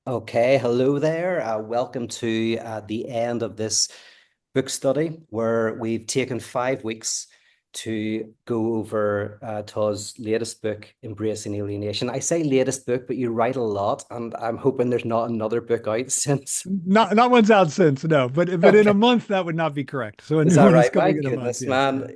Okay, hello there. Welcome to the end of this book study where we've taken 5 weeks to go over Todd's latest book, Embracing Alienation. I say latest book, but you write a lot, and I'm hoping there's not another book out since. Not one's out since, no, but in a Okay. month that would not be correct. So a Is new that one is right? My coming in a month. goodness, Yes,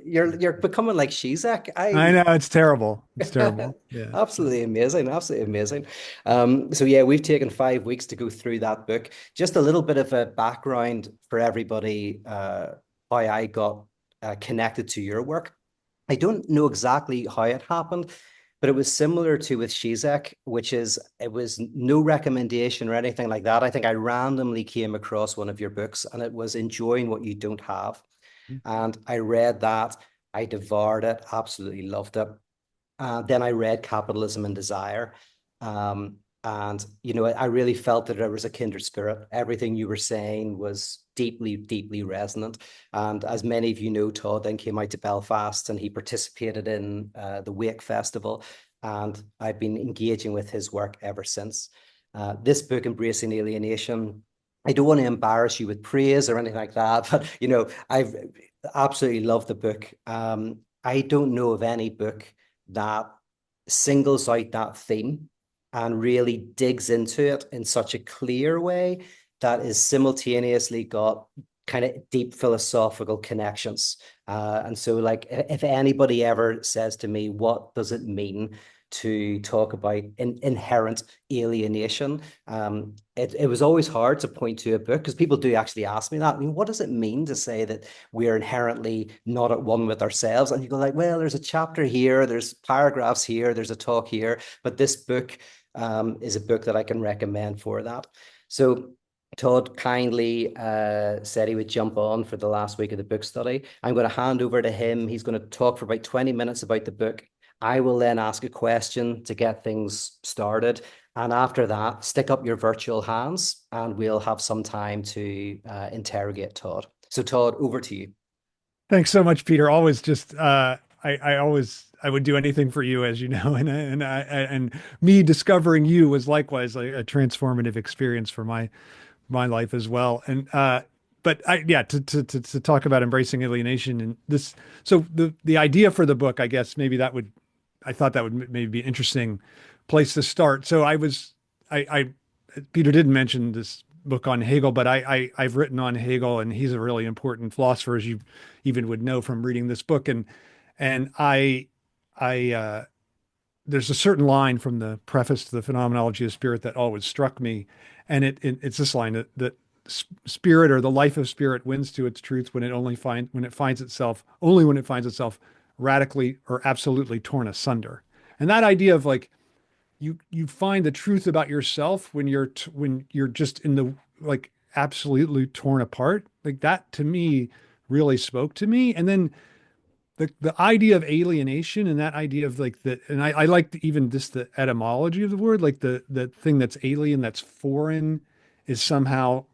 yeah. man. You're becoming like Shizak. I know it's terrible. It's terrible. Yeah. Absolutely amazing, absolutely amazing. So yeah, we've taken 5 weeks to go through that book. Just a little bit of a background for everybody, how I got connected to your work. I don't know exactly how it happened, but it was similar to with Shizak, which is it was no recommendation or anything like that. I think I randomly came across one of your books, and it was Enjoying What You Don't Have. And I read that. I devoured it, absolutely loved it. Then I read Capitalism and Desire. And, I really felt that there was a kindred spirit. Everything you were saying was deeply, deeply resonant. And as many of you know, Todd then came out to Belfast and he participated in the Wake Festival. And I've been engaging with his work ever since. This book, Embracing Alienation, I don't want to embarrass you with praise or anything like that, but I've absolutely loved the book. I don't know of any book that singles out that theme and really digs into it in such a clear way that is simultaneously got kind of deep philosophical connections. And so, like, if anybody ever says to me, what does it mean to talk about inherent alienation? It was always hard to point to a book because people do actually ask me that. I mean, what does it mean to say that we're inherently not at one with ourselves? And you go like, well, there's a chapter here, there's paragraphs here, there's a talk here, but this book is a book that I can recommend for that. So Todd kindly said he would jump on for the last week of the book study. I'm going to hand over to him. He's going to talk for about 20 minutes about the book. I will then ask a question to get things started. And after that, stick up your virtual hands and we'll have some time to interrogate Todd. So, Todd, over to you. Thanks so much, Peter. Always just I always I would do anything for you, as you know, and me discovering you was likewise a transformative experience for my life as well. And but I yeah to talk about embracing alienation and this. So the idea for the book, I guess maybe that would I thought that would maybe be an interesting place to start. So I Peter didn't mention this book on Hegel, but I've written on Hegel, and he's a really important philosopher, as you even would know from reading this book. And I there's a certain line from the preface to the Phenomenology of Spirit that always struck me, and it's this line that spirit, or the life of spirit, wins to its truth when it finds itself only when it finds itself radically or absolutely torn asunder. And that idea of like you find the truth about yourself when you're just in the like absolutely torn apart, like that to me really spoke to me. And then the idea of alienation, and that idea of like the and I like even just the etymology of the word, like the thing that's alien, that's foreign, is somehow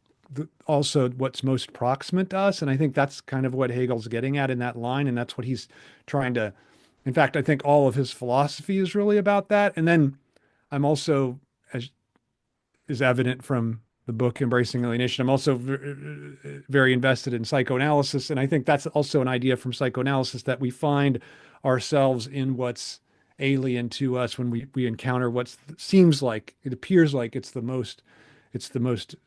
also what's most proximate to us. And I think that's kind of what Hegel's getting at in that line, and that's what he's trying to. In fact, I think all of his philosophy is really about that. And then I'm also, as is evident from the book Embracing Alienation, I'm also very invested in psychoanalysis. And I think that's also an idea from psychoanalysis, that we find ourselves in what's alien to us when we encounter what seems like, it appears like it's the most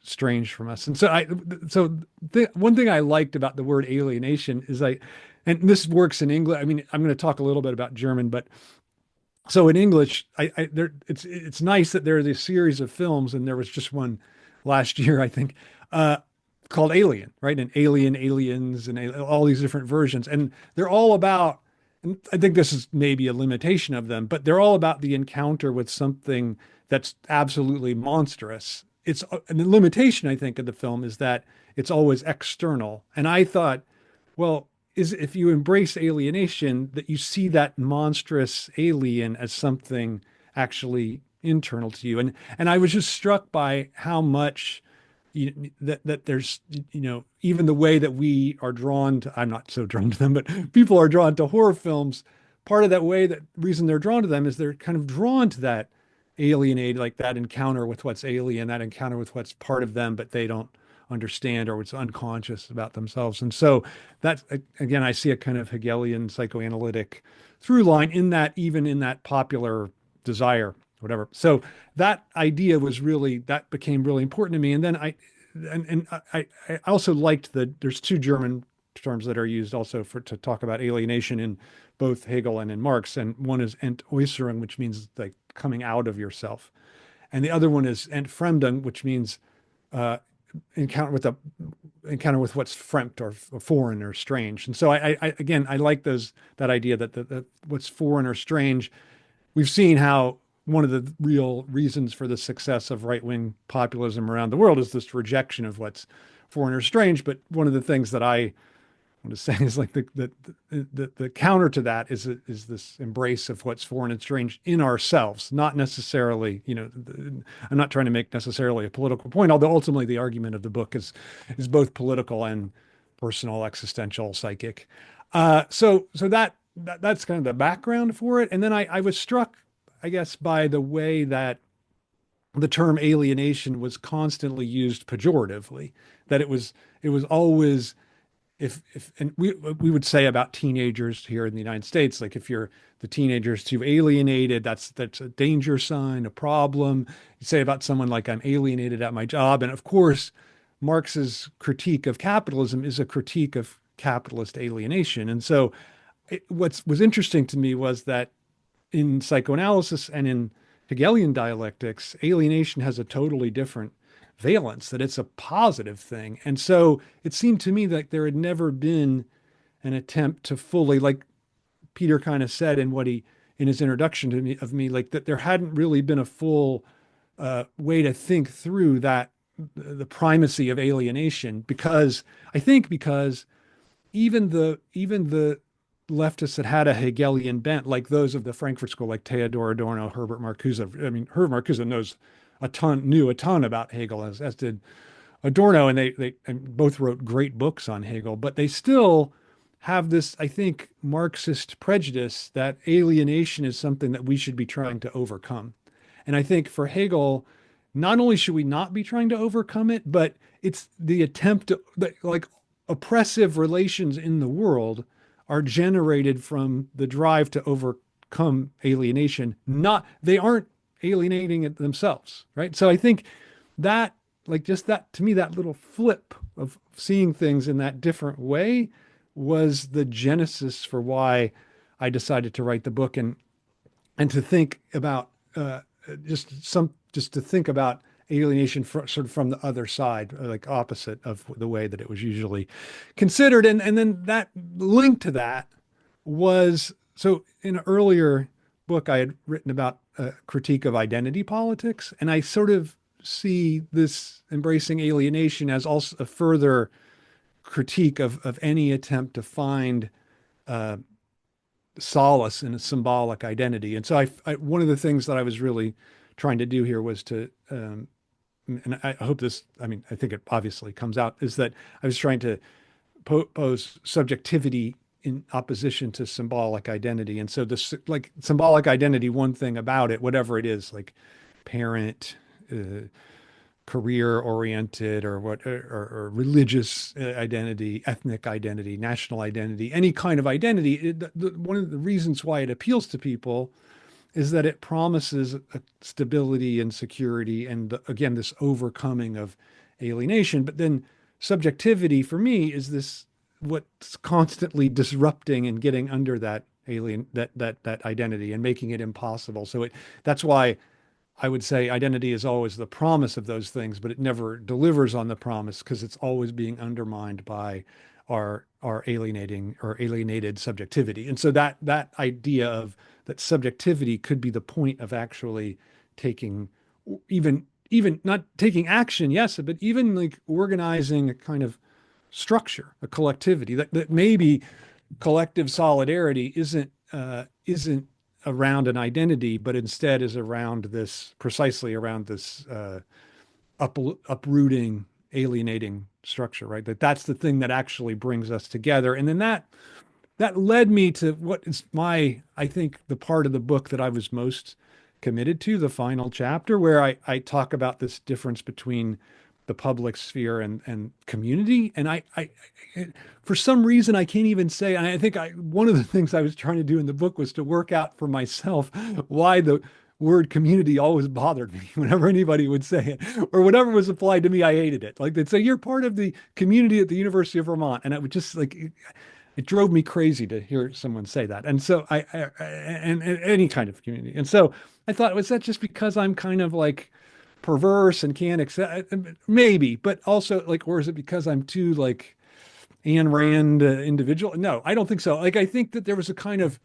strange from us. And one thing I liked about the word alienation is and this works in English. I mean, I'm going to talk a little bit about German, but so in English, it's nice that there are this series of films, and there was just one last year, I think, uh, called Alien, right? And Alien, Aliens, and all these different versions, and they're all about. And I think this is maybe a limitation of them, but they're all about the encounter with something that's absolutely monstrous. And the limitation, I think, of the film is that it's always external. And I thought, well, is if you embrace alienation, that you see that monstrous alien as something actually internal to you. And I was just struck by how much that there's, even the way that we are drawn to, I'm not so drawn to them, but people are drawn to horror films. Part of that way, that reason they're drawn to them is they're kind of drawn to that alienated, like that encounter with what's alien, that encounter with what's part of them, but they don't understand or what's unconscious about themselves. And so that's, again, I see a kind of Hegelian psychoanalytic through line in that, even in that popular desire, whatever. So that idea was really, that became really important to me. And then I also liked there's two German terms that are used also to talk about alienation in both Hegel and in Marx. And one is Entäußerung, which means like coming out of yourself. And the other one is Entfremdung, which means uh, encounter with what's fremd or foreign or strange. And so again, I like that idea that what's foreign or strange. We've seen how one of the real reasons for the success of right-wing populism around the world is this rejection of what's foreign or strange. But one of the things that I want to say is like the counter to that is this embrace of what's foreign and strange in ourselves, not necessarily, I'm not trying to make necessarily a political point, although ultimately the argument of the book is both political and personal, existential, psychic. That's kind of the background for it. And then I was struck, I guess, by the way that the term alienation was constantly used pejoratively, that it was always, if and we would say about teenagers here in the United States, like if you're the teenager's too alienated, that's a danger sign, a problem. You say about someone like I'm alienated at my job. And of course, Marx's critique of capitalism is a critique of capitalist alienation. And so what was interesting to me was that in psychoanalysis and in Hegelian dialectics, alienation has a totally different valence, that it's a positive thing. And so it seemed to me that there had never been an attempt to fully, like Peter kind of said in his introduction to me, like that there hadn't really been a full way to think through that, the primacy of alienation, because even the leftists that had a Hegelian bent, like those of the Frankfurt School, like Theodor Adorno, Herbert Marcuse. I mean, Herbert Marcuse knew a ton about Hegel, as did Adorno, and they both wrote great books on Hegel, but they still have this, I think, Marxist prejudice that alienation is something that we should be trying to overcome. And I think for Hegel, not only should we not be trying to overcome it, but it's the attempt to, like, oppressive relations in the world are generated from the drive to overcome alienation. They aren't alienating it themselves, right? So I think that, like, just that, to me, that little flip of seeing things in that different way was the genesis for why I decided to write the book, and to think about just to think about alienation sort of from the other side, like opposite of the way that it was usually considered. And then that link to that was, so in an earlier book I had written about a critique of identity politics, and I sort of see this embracing alienation as also a further critique of any attempt to find uh, solace in a symbolic identity. And so one of the things that I was really trying to do here was to, and I hope this, I mean, I think it obviously comes out, is that I was trying to pose subjectivity in opposition to symbolic identity. And so this, like, symbolic identity, one thing about it, whatever it is, like parent, career oriented, or religious identity, ethnic identity, national identity, any kind of identity, one of the reasons why it appeals to people is that it promises a stability and security, and again, this overcoming of alienation. But then subjectivity for me is this, what's constantly disrupting and getting under that that identity and making it impossible. So that's why I would say identity is always the promise of those things, but it never delivers on the promise, because it's always being undermined by our alienated subjectivity. And so that idea of that subjectivity could be the point of actually taking, even not taking action, yes, but even like organizing a kind of structure, a collectivity, that maybe collective solidarity isn't around an identity, but instead is precisely around this uprooting, alienating structure, right? That's the thing that actually brings us together. And then that led me to what is I think, the part of the book that I was most committed to, the final chapter, where I talk about this difference between the public sphere and community. And for some reason, I can't even say, and I think one of the things I was trying to do in the book was to work out for myself why the word community always bothered me whenever anybody would say it, or whatever was applied to me, I hated it. Like they'd say, you're part of the community at the University of Vermont. And I would just like, it drove me crazy to hear someone say that. And so and any kind of community. And so I thought, was that just because I'm kind of like perverse and can't accept? Maybe, but also like, or is it because I'm too like Ayn Rand individual? No, I don't think so. Like, I think that there was a kind of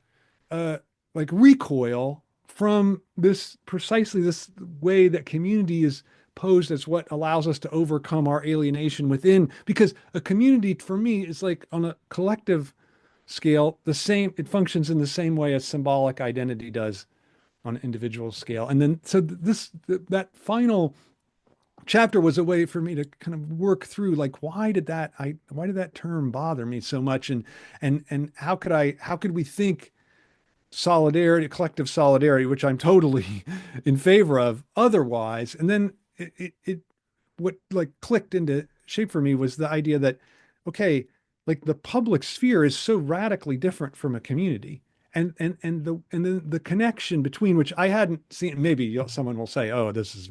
uh, like recoil from this precisely this way that community is posed as what allows us to overcome our alienation within, because a community for me is like on a collective scale, the same, it functions in the same way as symbolic identity does on an individual scale. And then, so that final chapter was a way for me to kind of work through like, why did that term bother me so much? And how could we think solidarity, collective solidarity, which I'm totally in favor of otherwise. And then what like clicked into shape for me was the idea that, okay, like the public sphere is so radically different from a community. And then the connection between, which I hadn't seen, maybe someone will say, oh, this is,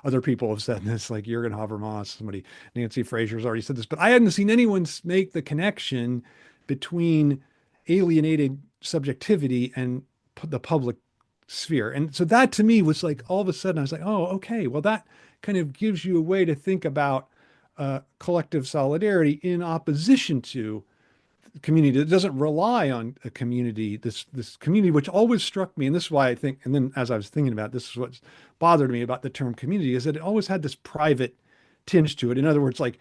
other people have said this, like Jürgen Habermas, somebody, Nancy Fraser's already said this, but I hadn't seen anyone make the connection between alienated subjectivity and the public sphere. And so that to me was like, all of a sudden I was like, oh, okay, well, that kind of gives you a way to think about collective solidarity in opposition to community that doesn't rely on a community, this community, which always struck me. And this is why I think, and then as I was thinking about this is what bothered me about the term community, is that it always had this private tinge to it. In other words, like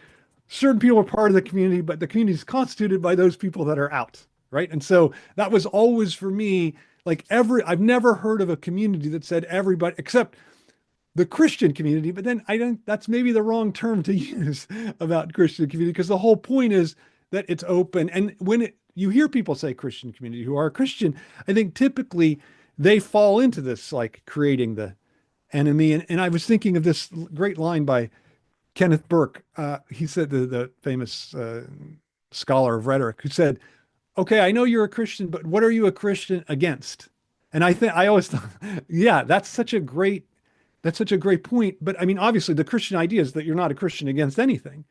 certain people are part of the community, but the community is constituted by those people that are out, right? And so that was always for me, like I've never heard of a community that said everybody, except the Christian community, but then I don't, that's maybe the wrong term to use about Christian community, because the whole point is that it's open. And you hear people say Christian community who are Christian, I think typically they fall into this, like creating the enemy. And I was thinking of this great line by Kenneth Burke. He said, the famous scholar of rhetoric, who said, okay, I know you're a Christian, but what are you a Christian against? And I always thought, yeah, that's such a great point. But I mean, obviously, the Christian idea is that you're not a Christian against anything.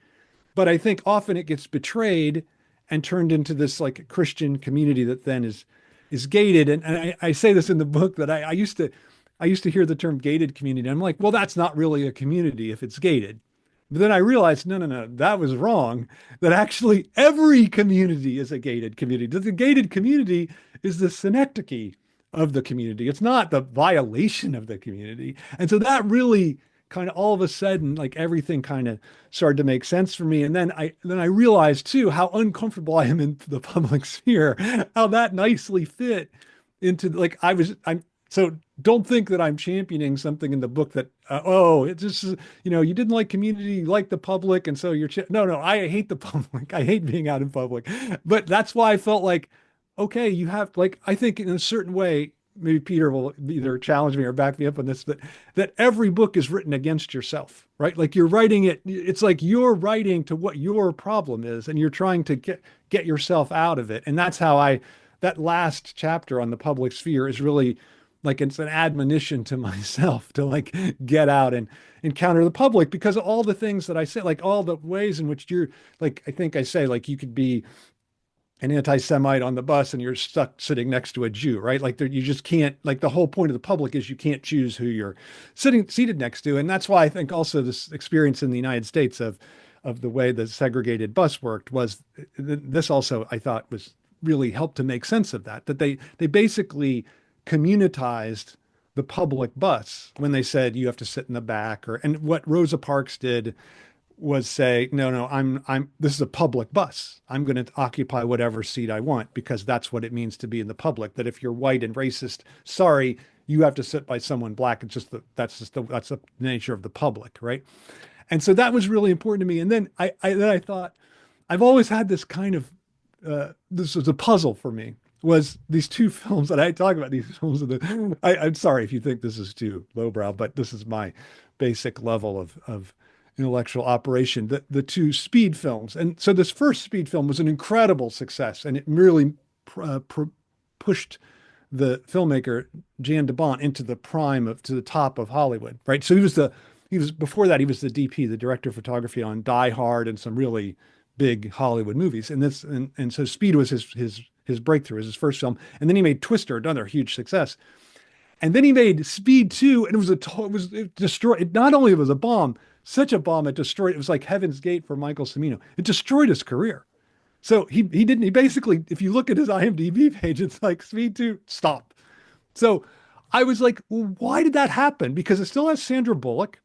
But I think often it gets betrayed and turned into this like Christian community that then is gated. And I say this in the book that I used to hear the term gated community. I'm like, well, that's not really a community if it's gated. But then I realized, no, that was wrong. That actually every community is a gated community. The gated community is the synecdoche of the community. It's not the violation of the community. And so that really kind of all of a sudden, like everything kind of started to make sense for me. And then I realized too how uncomfortable I am in the public sphere, how that nicely fit into like I'm so don't think that I'm championing something in the book that oh, it's just you didn't like community, you like the public, and so no, I hate the public. I hate being out in public. But that's why I felt like, okay, you have like, I think in a certain way, maybe Peter will either challenge me or back me up on this, that every book is written against yourself, right? Like you're writing it, it's like you're writing to what your problem is, and you're trying to get yourself out of it. And that's how that last chapter on the public sphere is really like, it's an admonition to myself to like get out and encounter the public, because of all the things that I said, like all the ways in which you're like, I think I say like you could be an anti-Semite on the bus and you're stuck sitting next to a Jew, right? Like you just can't, like the whole point of the public is you can't choose who you're seated next to. And that's why I think also this experience in the United States of the way the segregated bus worked was, this also I thought was really helped to make sense of that they basically communitized the public bus when they said you have to sit in the back, and what Rosa Parks did was say, no, this is a public bus. I'm going to occupy whatever seat I want, because that's what it means to be in the public. That if you're white and racist, sorry, you have to sit by someone black. It's just that's the nature of the public, right? And so that was really important to me. And then I thought, I've always had this kind of this was a puzzle for me was these two films, and I talk about these films. I'm sorry if you think this is too lowbrow, but this is my basic level of intellectual operation. The two Speed films, and so this first Speed film was an incredible success, and it really pushed the filmmaker Jan de Bont into the prime of to the top of Hollywood, right? So he was before that he was the DP, the director of photography on Die Hard and some really big Hollywood movies, and so Speed was his breakthrough, as his first film, and then he made Twister, another huge success, and then he made Speed 2, and it destroyed. It not only was a bomb, such a bomb it destroyed. It was like Heaven's Gate for Michael Cimino. It destroyed his career. So he basically, if you look at his IMDb page, it's like Speed 2, stop. So I was like, well, why did that happen? Because it still has Sandra Bullock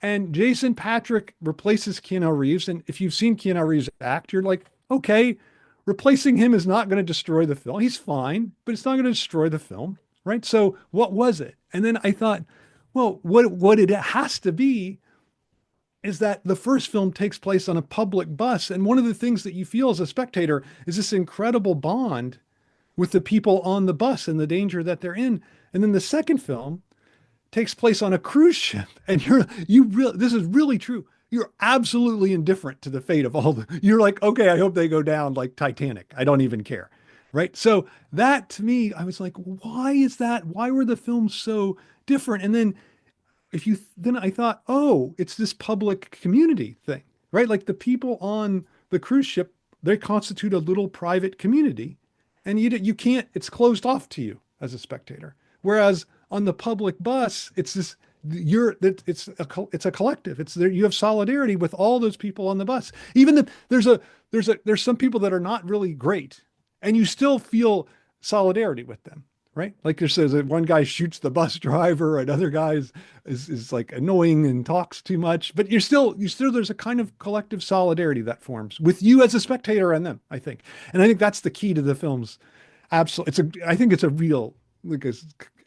and Jason Patrick replaces Keanu Reeves. And if you've seen Keanu Reeves act, you're like, okay, replacing him is not going to destroy the film. He's fine, but it's not going to destroy the film, right? So what was it? And then I thought, well, what it has to be is that the first film takes place on a public bus. And one of the things that you feel as a spectator is this incredible bond with the people on the bus and the danger that they're in. And then the second film takes place on a cruise ship. And this is really true. You're absolutely indifferent to the fate of you're like, okay, I hope they go down like Titanic. I don't even care. Right. So that to me, I was like, why is that? Why were the films so different? And then I thought, oh, it's this public community thing, right? Like the people on the cruise ship, they constitute a little private community, and you can't. It's closed off to you as a spectator. Whereas on the public bus, it's this it's a collective. It's there. You have solidarity with all those people on the bus. Even if there's some people that are not really great, and you still feel solidarity with them, right? Like there says that one guy shoots the bus driver, another guy is like annoying and talks too much, but you still there's a kind of collective solidarity that forms with you as a spectator and them, I think. And I think that's the key to the film's absolutely. I think it's a real like a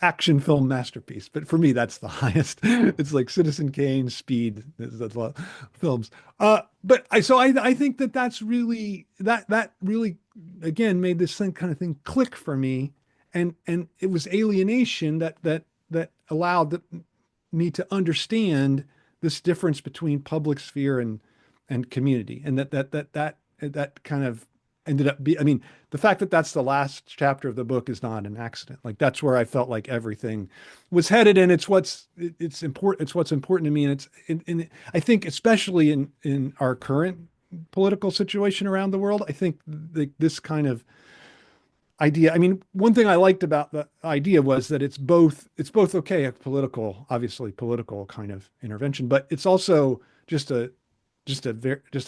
action film masterpiece. But for me, that's the highest. It's like Citizen Kane, Speed, the films. I think that's really that really again made this kind of thing click for me, and it was alienation that allowed me to understand this difference between public sphere and community, and that kind of ended up I mean, the fact that that's the last chapter of the book is not an accident. Like that's where I felt like everything was headed, and it's important. It's what's important to me, and I think especially in our current political situation around the world, I think this kind of idea. I mean, one thing I liked about the idea was that it's both okay, a obviously political kind of intervention, but it's also just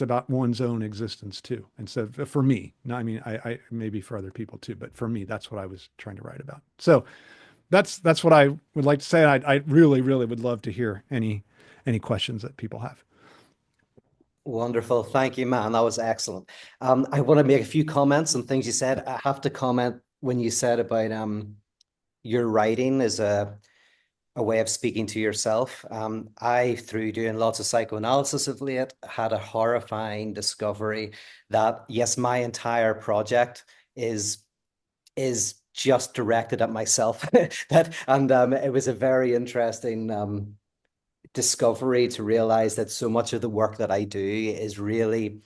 about one's own existence too. And so for me, no, I mean, I maybe for other people too, but for me, that's what I was trying to write about. So that's what I would like to say. I really, really would love to hear any questions that people have. Wonderful. Thank you, man. That was excellent. I want to make a few comments on things you said. I have to comment when you said about your writing is a way of speaking to yourself. I, through doing lots of psychoanalysis of late, had a horrifying discovery that yes, my entire project is just directed at myself. It was a very interesting discovery to realize that so much of the work that I do is really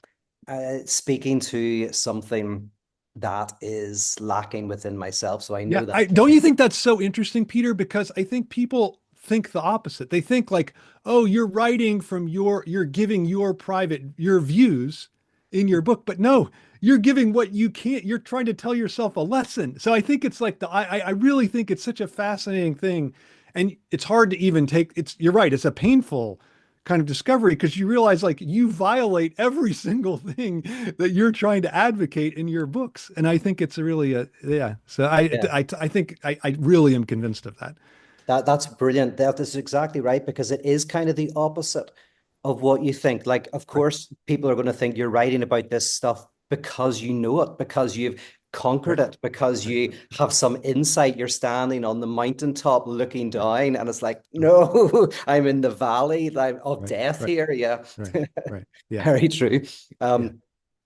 speaking to something that is lacking within myself. So I Yeah, know that. don't you think that's so interesting, Peter? Because I think people think the opposite. They think like, oh, you're writing from you're giving your views in your book, but no, you're giving what you can't. You're trying to tell yourself a lesson. So I think it's like I really think it's such a fascinating thing, and it's hard to even take. You're right. It's a painful kind of discovery because you realize like you violate every single thing that you're trying to advocate in your books. And I think it's really yeah. So Yeah. I think I really am convinced of that. That's brilliant. That is exactly right, because it is kind of the opposite of what you think. Like, of Right, course, people are going to think you're writing about this stuff because you know it, because you've conquered right, it, because right, you have some insight. You're standing on the mountaintop looking down, and it's like, no, I'm in the valley of right, death right, here. Yeah, right, right. Yeah, very true. yeah,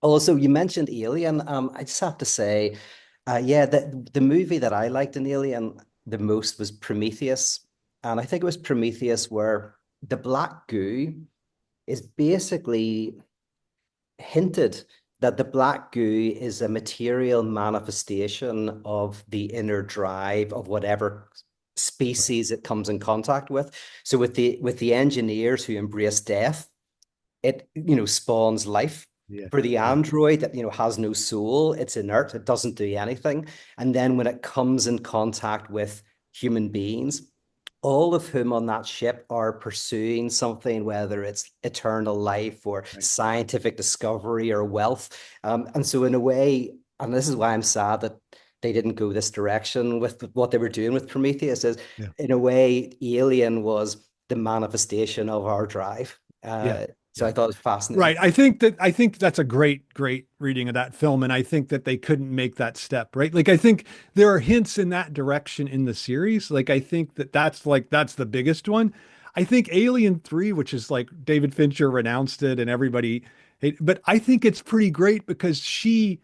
Also, you mentioned Alien. I just have to say, Yeah, the movie that I liked in Alien the most was Prometheus. And I think it was Prometheus where the black goo is basically hinted that the black goo is a material manifestation of the inner drive of whatever Right. species it comes in contact with. So with the engineers who embrace death, it spawns life. Yeah. For the Yeah. android that has no soul, it's inert, it doesn't do anything. And then when it comes in contact with human beings, all of whom on that ship are pursuing something, whether it's eternal life or Right. scientific discovery or wealth. And so in a way, and this is why I'm sad that they didn't go this direction with what they were doing with Prometheus, is Yeah. in a way Alien was the manifestation of our drive. Yeah. So I Yeah. thought it was fascinating. Right. I think that's a great reading of that film. And I think that they couldn't make that step, right? Like I think there are hints in that direction in the series. Like I think that that's the biggest one. I think Alien 3, which is like David Fincher renounced it and everybody, but I think it's pretty great because she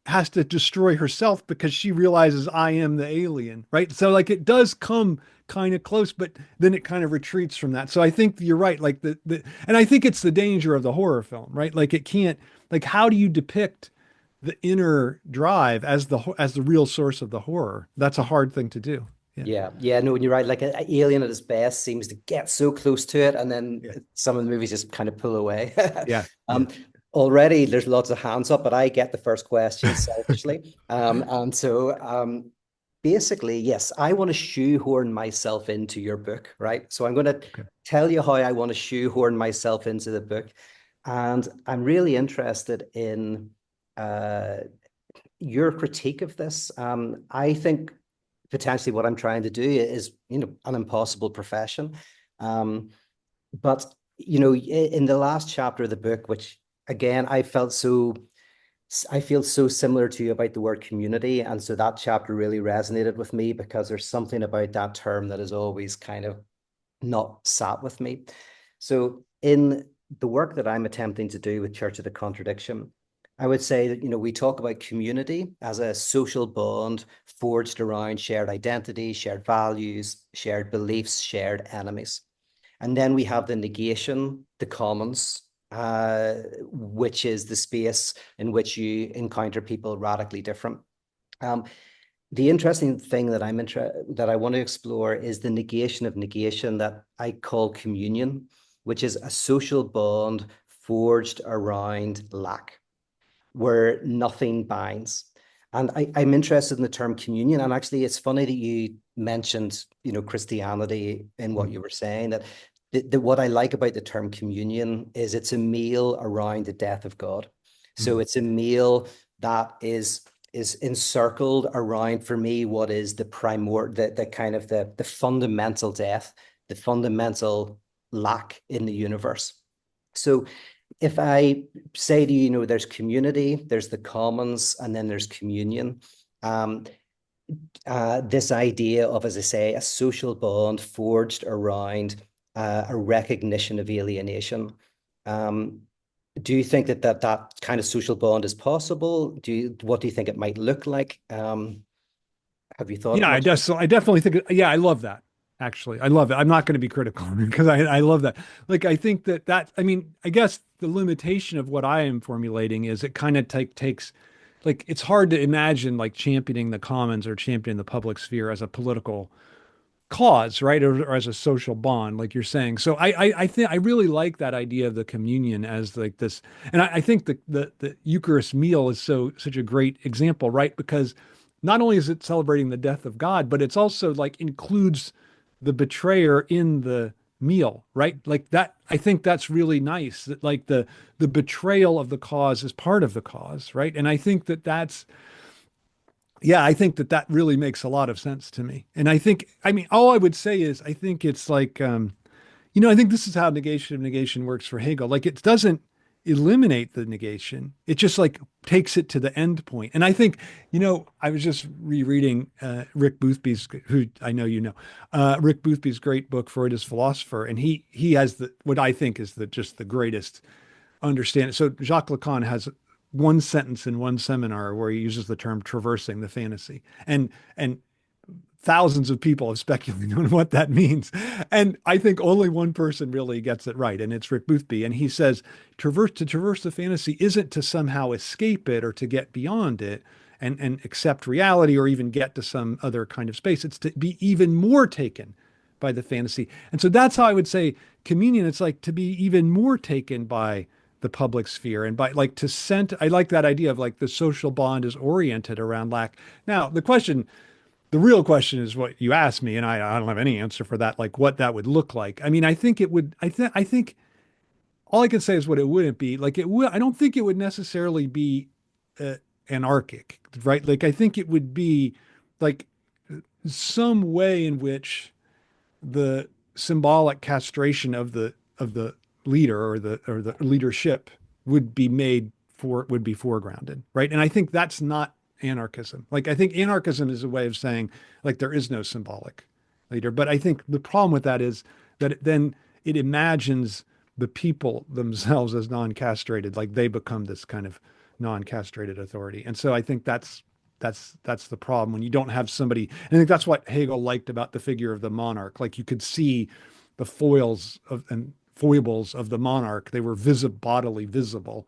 has to destroy herself because she realizes I am the alien, right? So like it does come kind of close, but then it kind of retreats from that. So I think you're right. Like and I think it's the danger of the horror film, right? Like it can't, like, how do you depict the inner drive as the real source of the horror? That's a hard thing to do. Yeah. Yeah, yeah, no, and you're right. Like a Alien at its best seems to get so close to it, and then Yeah. some of the movies just kind of pull away. Yeah. Yeah. Um, Already there's lots of hands up, but I get the first question selfishly. And so basically, yes, I want to shoehorn myself into your book, right? So I'm going to Okay. tell you how I want to shoehorn myself into the book, and I'm really interested in uh, your critique of this. I think potentially what I'm trying to do is, an impossible profession. Um, but, in the last chapter of the book, which again, I feel so similar to you about the word community. And so that chapter really resonated with me because there's something about that term that has always kind of not sat with me. So in the work that I'm attempting to do with Church of the Contradiction, I would say that, we talk about community as a social bond forged around shared identity, shared values, shared beliefs, shared enemies. And then we have the negation, the commons, which is the space in which you encounter people radically different. Um, the interesting thing that I want to explore is the negation of negation that I call communion, which is a social bond forged around lack, where nothing binds. And I'm interested in the term communion. And actually, it's funny that you mentioned, Christianity in what Mm. you were saying. That what I like about the term communion is it's a meal around the death of God. So Mm. it's a meal that is encircled around for me what is the kind of the fundamental death, the fundamental lack in the universe. So if I say to you, there's community, there's the commons, and then there's communion. Um, this idea of, as I say, a social bond forged around a recognition of alienation. Um, do you think that kind of social bond is possible? What do you think it might look like? Have you thought Yeah, much? I definitely think, yeah, I love that. Actually, I love it. I'm not going to be critical because I love that. Like, I think I mean, I guess the limitation of what I am formulating is it kind of takes, like, it's hard to imagine like championing the commons or championing the public sphere as a political cause, right? Or as a social bond, like you're saying. So I think I really like that idea of the communion as like this, and I think the Eucharist meal is such a great example, right? Because not only is it celebrating the death of God, but it's also like includes the betrayer in the meal, right? Like that, I think that's really nice. That like the betrayal of the cause is part of the cause, right? And I think that's yeah, I think that really makes a lot of sense to me. And I think, I mean, all I would say is I think it's like, I think this is how negation of negation works for Hegel. Like it doesn't eliminate the negation. It just like takes it to the end point. And I think, I was just rereading Rick Boothby's, who I know Rick Boothby's great book, Freud as Philosopher. And he has what I think is just the greatest understanding. So Jacques Lacan has one sentence in one seminar where he uses the term traversing the fantasy. And thousands of people have speculated on what that means. And I think only one person really gets it right, and it's Rick Boothby. And he says, to traverse the fantasy isn't to somehow escape it or to get beyond it and accept reality or even get to some other kind of space. It's to be even more taken by the fantasy. And so that's how I would say communion, it's like to be even more taken by the public sphere and by like to send, I like that idea of like the social bond is oriented around lack. Now, the real question is what you asked me, and I don't have any answer for that, like what that would look like. I mean, I think it would, I think all I can say is what it wouldn't be. Like it would, I don't think it would necessarily be uh, anarchic, right? Like I think it would be like some way in which the symbolic castration of the leader or the leadership would be foregrounded, right? And I think that's not anarchism. Like I think anarchism is a way of saying like there is no symbolic leader. But I think the problem with that is that then it imagines the people themselves as non-castrated, like they become this kind of non-castrated authority. And so I think that's the problem when you don't have somebody. And I think that's what Hegel liked about the figure of the monarch. Like you could see the foils of and foibles of the monarch. They were bodily visible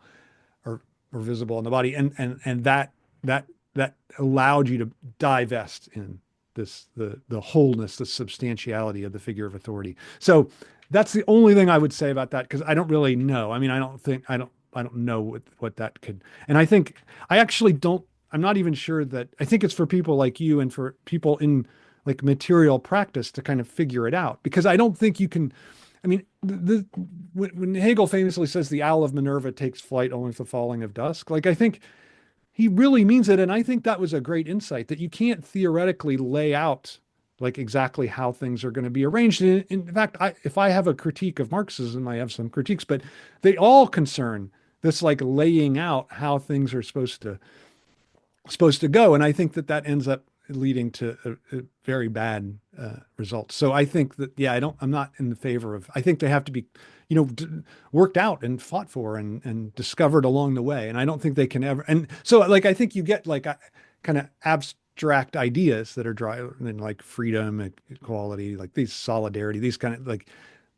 or visible in the body. And that that allowed you to divest in the wholeness, the substantiality of the figure of authority. So that's the only thing I would say about that because I don't really know. I mean, I don't know what that could. And I think I actually don't. I'm not even sure that. I think it's for people like you and for people in like material practice to kind of figure it out because I don't think you can. I mean, when Hegel famously says the owl of Minerva takes flight only with the falling of dusk, like I think he really means it. And I think that was a great insight that you can't theoretically lay out like exactly how things are going to be arranged. In fact, if I have a critique of Marxism, I have some critiques, but they all concern this like laying out how things are supposed to go. And I think that that ends up leading to a very bad results. So I think that, yeah, I'm not in the favor of, I think they have to be, worked out and fought for and discovered along the way. And I don't think they can ever. And so like, I think you get like kind of abstract ideas that are dry and like freedom, equality, like these solidarity, these kind of like,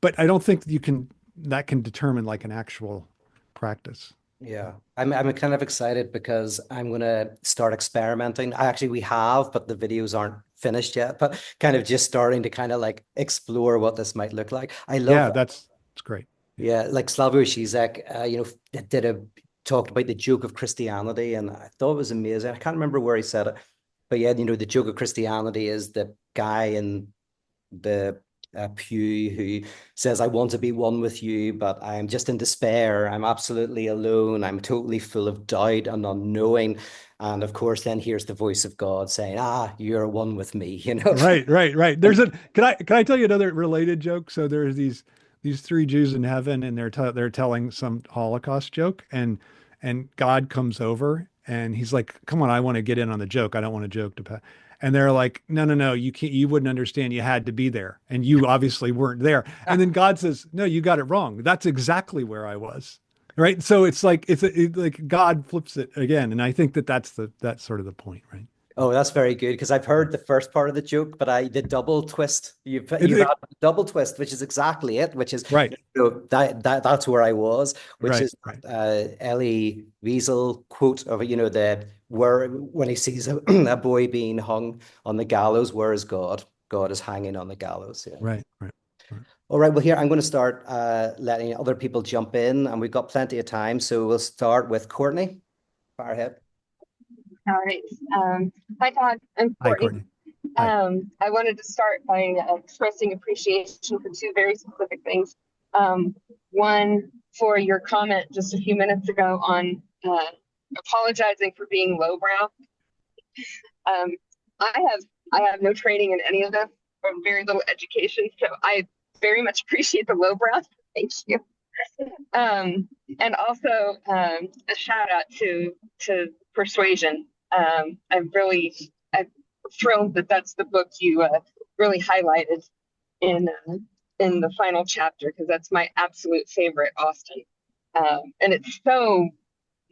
but I don't think that can determine like an actual practice. Yeah, I'm kind of excited because I'm gonna start experimenting. We have, but the videos aren't finished yet. But kind of just starting to kind of like explore what this might look like. I love, Yeah, that's great. Yeah. yeah, like Slavoj Žižek, did a talked about the joke of Christianity, and I thought it was amazing. I can't remember where he said it, but yeah, the joke of Christianity is the guy in the pew who says, I want to be one with you, but I'm just in despair. I'm absolutely alone. I'm totally full of doubt and unknowing. And of course, then here's the voice of God saying, you're one with me. Right, right, right. There's a can I tell you another related joke? So there's these three Jews in heaven, and they're telling some Holocaust joke, and God comes over, and he's like, "Come on, I want to get in on the joke. I don't want a joke to pass." And they're like, "No, no, no, you can't. You wouldn't understand. You had to be there, and you obviously weren't there." And then God says, "No, you got it wrong. That's exactly where I was." Right. So it's like like God flips it again, and I think that that's sort of the point, right? Oh, that's very good because I've heard the first part of the joke, but the double twist. It, You've had it, a double twist, which is exactly it. Which is right. that's where I was, which Right, is right, Elie Wiesel quote of the where when he sees a boy being hung on the gallows, where is God? God is hanging on the gallows. Yeah. right, right, right. All right. Well, here I'm going to start letting other people jump in, and we've got plenty of time, so we'll start with Courtney. Fire ahead. All right. Hi, Todd. I'm Hi, Courtney. Courtney. Hi. I wanted to start by expressing appreciation for two very specific things. One, for your comment just a few minutes ago on apologizing for being lowbrow. Um, I have no training in any of this or very little education, so I very much appreciate the lowbrow. Thank you. And also a shout out to Persuasion. I'm thrilled that that's the book you really highlighted in the final chapter because that's my absolute favorite, Austin. And it's so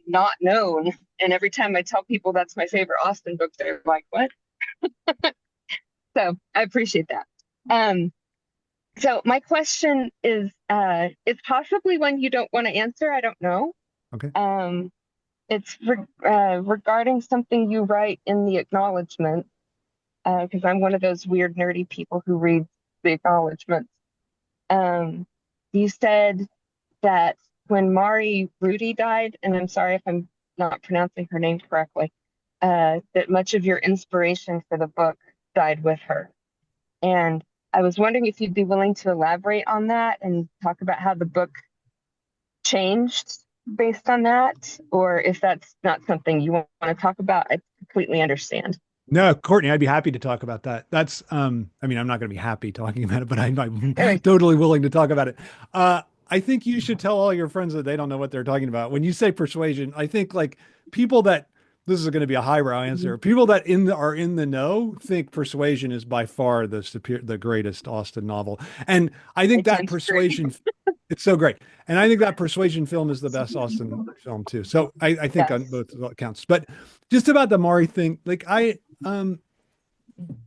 not known. And every time I tell people that's my favorite Austen book, they're like, what? So I appreciate that. So my question is it's possibly one you don't want to answer. I don't know. Okay. It's regarding something you write in the acknowledgement, because I'm one of those weird nerdy people who reads the acknowledgements. You said that when Mari Rudy died, and I'm sorry if I'm not pronouncing her name correctly, that much of your inspiration for the book died with her. And I was wondering if you'd be willing to elaborate on that and talk about how the book changed based on that, or if that's not something you want to talk about. I completely understand. No, Courtney, I'd be happy to talk about that. That's, I mean, I'm not going to be happy talking about it, but I'm Anyway, totally willing to talk about it. I think you should tell all your friends that they don't know what they're talking about. When you say persuasion, I think like people that, this is going to be a highbrow answer. People that are in the know think Persuasion is by far the greatest Austen novel. And I think that Persuasion, it's so great. And I think that Persuasion film is the best Austen film too. So I think on both accounts. But just about the Mari thing, like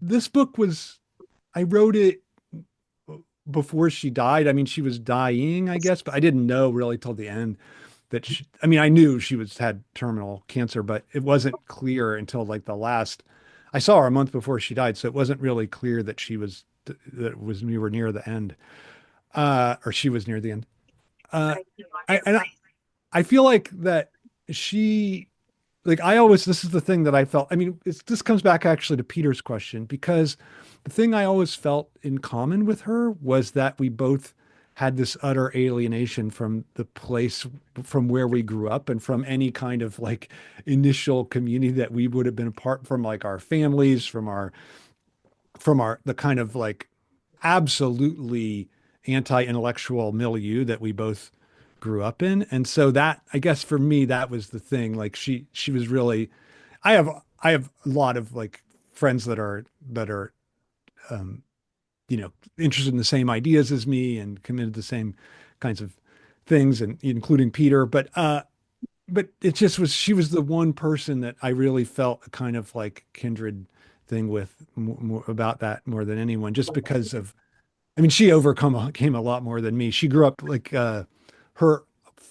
this book I wrote it before she died. I mean, she was dying, I guess, but I didn't know really till the end that I mean, I knew she had terminal cancer, but it wasn't clear until like I saw her a month before she died. So it wasn't really clear that we were near the end, or she was near the end. I feel like that this is the thing that I felt. I mean, this comes back actually to Peter's question, because the thing I always felt in common with her was that we both had this utter alienation from the place from where we grew up and from any kind of like initial community that we would have been apart from, like our families, from the kind of like absolutely anti-intellectual milieu that we both grew up in. And so that, I guess for me, that was the thing. Like she was really, I have a lot of like friends that are, interested in the same ideas as me and committed the same kinds of things, and including Peter. But it just was, she was the one person that I really felt a kind of like kindred thing with more about that more than anyone, just because of, I mean, she came a lot more than me. She grew up like,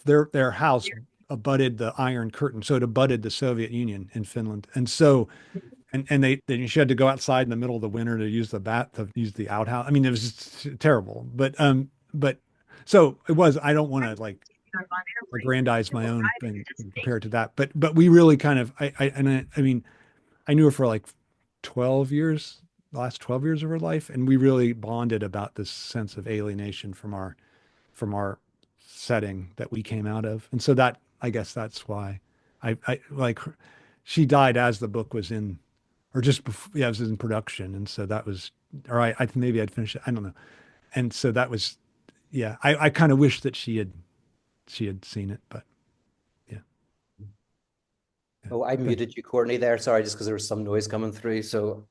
their house abutted the Iron Curtain. So it abutted the Soviet Union in Finland. And so, then she had to go outside in the middle of the winter to use the outhouse. I mean, it was just terrible, but so it was, I don't want to like aggrandize my own thing compared to that, but we really kind of, I mean, I knew her for like 12 years, the last 12 years of her life. And we really bonded about this sense of alienation from our setting that we came out of. And so that, I guess that's why I like she died as the book was in, or just before, yeah, it was in production. And so that was, or I maybe I'd finish it. I don't know. And so that was, yeah, I kind of wish that she had seen it, but yeah. Oh, I muted you, Courtney, there. Sorry, just because there was some noise coming through. So,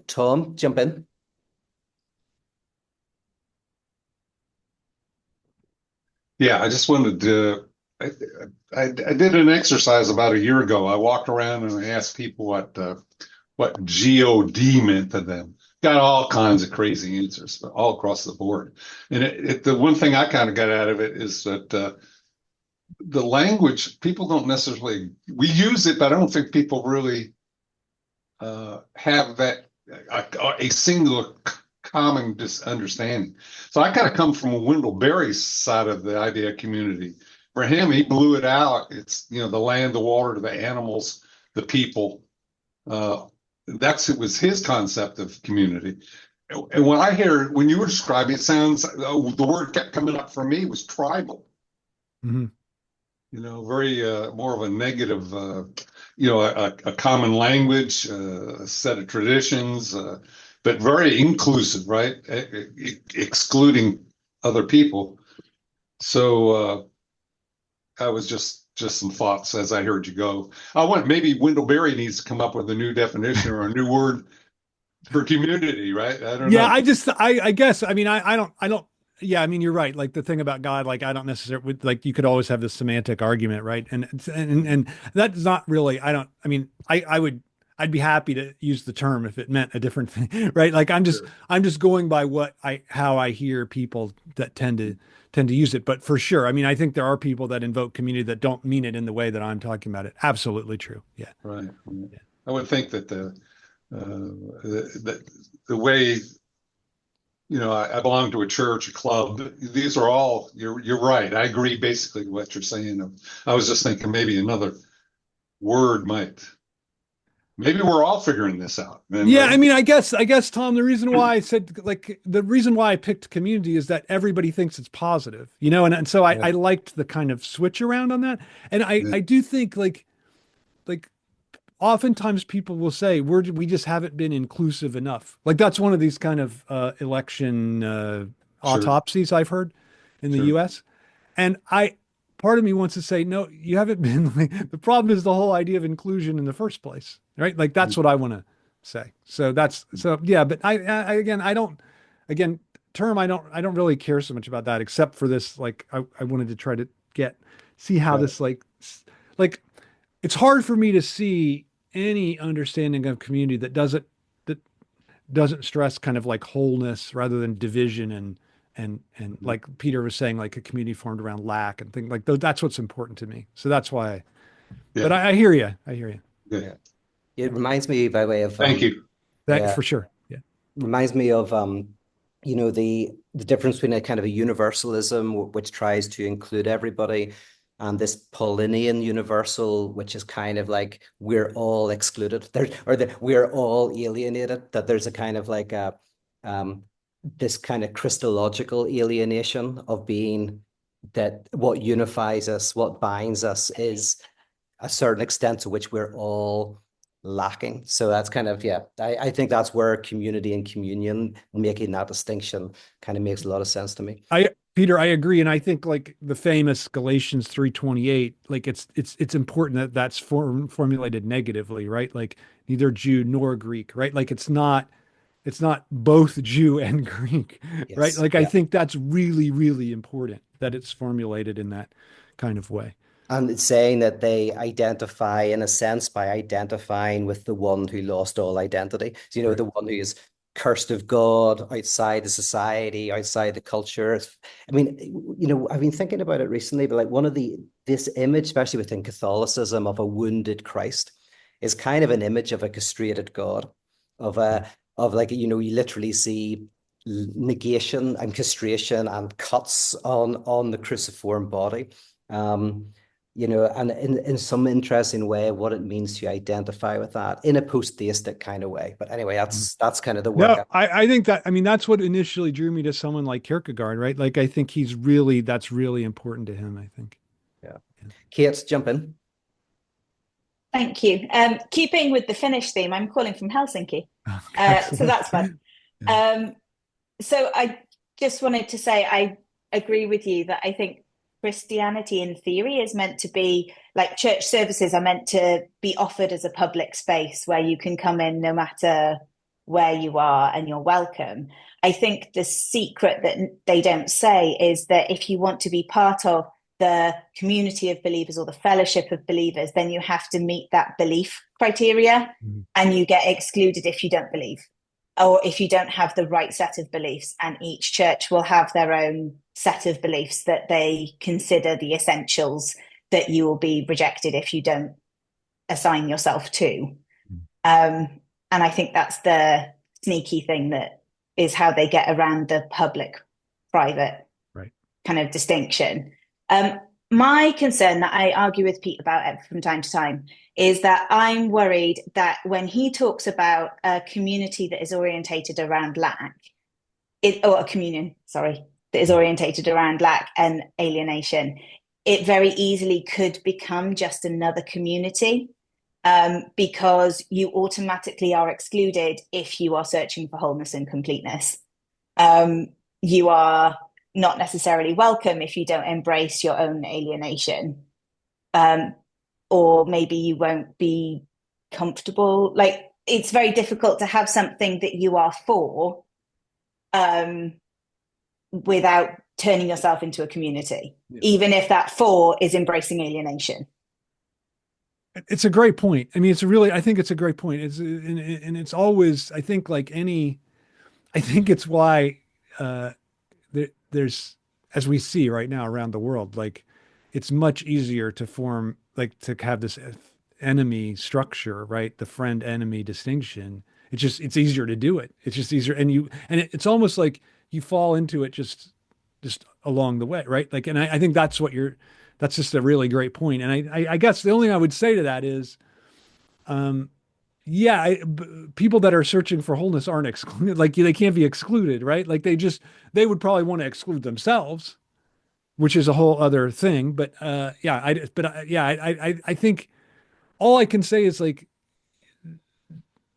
Tom, jump in. Yeah, I just wanted to. I did an exercise about a year ago. I walked around and I asked people what God meant to them. Got all kinds of crazy answers, all across the board. And the one thing I kind of got out of it is that the language, people don't necessarily, we use it, but I don't think people really have that a singular common understanding. So I kind of come from Wendell Berry's side of the idea community. For him, he blew it out. It's, the land, the water, the animals, the people. It was his concept of community. And when you were describing it, sounds, the word kept coming up for me was tribal. Mm-hmm. Very more of a negative, a common language, a set of traditions, but very inclusive, right? Excluding other people. So I was just some thoughts as I heard you go. Maybe Wendell Berry needs to come up with a new definition or a new word for community, right? I don't know. I guess, I mean, I don't, yeah, I mean, you're right. Like the thing about God, like I don't necessarily like you could always have this semantic argument, right? And that's not really. I don't. I mean, I'd be happy to use the term if it meant a different thing, right? Like Sure. I'm just going by how I hear people that tend to use it. But for sure, I mean, I think there are people that invoke community that don't mean it in the way that I'm talking about it. Absolutely true. Yeah. Right. Right. Yeah. I would think that the way, I belong to a church, a club. These are all, you're right. I agree basically with what you're saying. I was just thinking maybe another word maybe we're all figuring this out, then, Yeah, I right? mean, I guess, Tom, the reason why I said like the reason why I picked community is that everybody thinks it's positive, and so Yeah. I liked the kind of switch around on that. And Yeah. I do think like oftentimes people will say we just haven't been inclusive enough. Like that's one of these kind of election Sure. autopsies I've heard in the Sure. US. And part of me wants to say, no, you haven't been. Like, the problem is the whole idea of inclusion in the first place, right? Like that's what I want to say. Yeah. But again, again, term, I don't really care so much about that, except for this. Like I wanted to try to see how Right. this like it's hard for me to see any understanding of community that doesn't stress kind of like wholeness rather than division and like Peter was saying, like a community formed around lack and things like those. That's what's important to me. So that's why. But Yeah. I hear you. I hear you. Good. Yeah. It reminds me by way of Thank you. That yeah, for sure. Yeah. reminds me of the difference between a kind of a universalism which tries to include everybody and this Paulinian universal, which is kind of like we're all excluded we're all alienated, that there's a kind of like a this kind of Christological alienation of being, that what unifies us, what binds us is a certain extent to which we're all lacking. So that's kind of, yeah, I think that's where community and communion, making that distinction, kind of makes a lot of sense to me. Peter, I agree, and I think like the famous Galatians 3:28, like it's important that that's formulated negatively, right? Like neither Jew nor Greek, right? Like it's not both Jew and Greek, right? Yes. Like I Yeah. think that's really, really important that it's formulated in that kind of way. And it's saying that they identify, in a sense, by identifying with the one who lost all identity. So, Right. the one who is cursed of God, outside the society, outside the culture. I mean, I've been thinking about it recently, but like this image, especially within Catholicism, of a wounded Christ is kind of an image of a castrated God, of Yeah. like, you literally see negation and castration and cuts on the cruciform body. Um, and in some interesting way, what it means to identify with that in a post-theistic kind of way. But anyway, that's kind of the work. No, I think that, I mean, that's what initially drew me to someone like Kierkegaard, right? Like, I think that's really important to him, I think. Yeah. Kate, jump in. Thank you. Keeping with the Finnish theme, I'm calling from Helsinki. So that's fun. So I just wanted to say, I agree with you that I think Christianity in theory is meant to be like church services are meant to be offered as a public space where you can come in no matter where you are and you're welcome. I think the secret that they don't say is that if you want to be part of the community of believers or the fellowship of believers, then you have to meet that belief criteria, and you get excluded if you don't believe or if you don't have the right set of beliefs. And each church will have their own set of beliefs that they consider the essentials that you will be rejected if you don't assign yourself to. And I think that's the sneaky thing that is how they get around the public-private kind of distinction. My concern that I argue with Pete about from time to time is that I'm worried that when he talks about a community that is orientated around lack, or a communion, sorry, that is orientated around lack and alienation, it very easily could become just another community, because you automatically are excluded if you are searching for wholeness and completeness. You are not necessarily welcome if you don't embrace your own alienation, or maybe you won't be comfortable. Like, it's very difficult to have something that you are for, without turning yourself into a community, Yeah. even if that 4 is embracing alienation. It's a great point. I mean, I think it's a great point. And it's always, I think I think it's why there's, as we see right now around the world, like it's much easier to form, like to have this enemy structure, right? The friend enemy distinction. It's easier to do it. It's just easier. And it's almost like you fall into it just along the way, right? Like, and I think that's just a really great point. And I guess the only thing I would say to that is, yeah, people that are searching for wholeness aren't excluded. Like they can't be excluded, right? Like they would probably want to exclude themselves, which is a whole other thing. But I think all I can say is like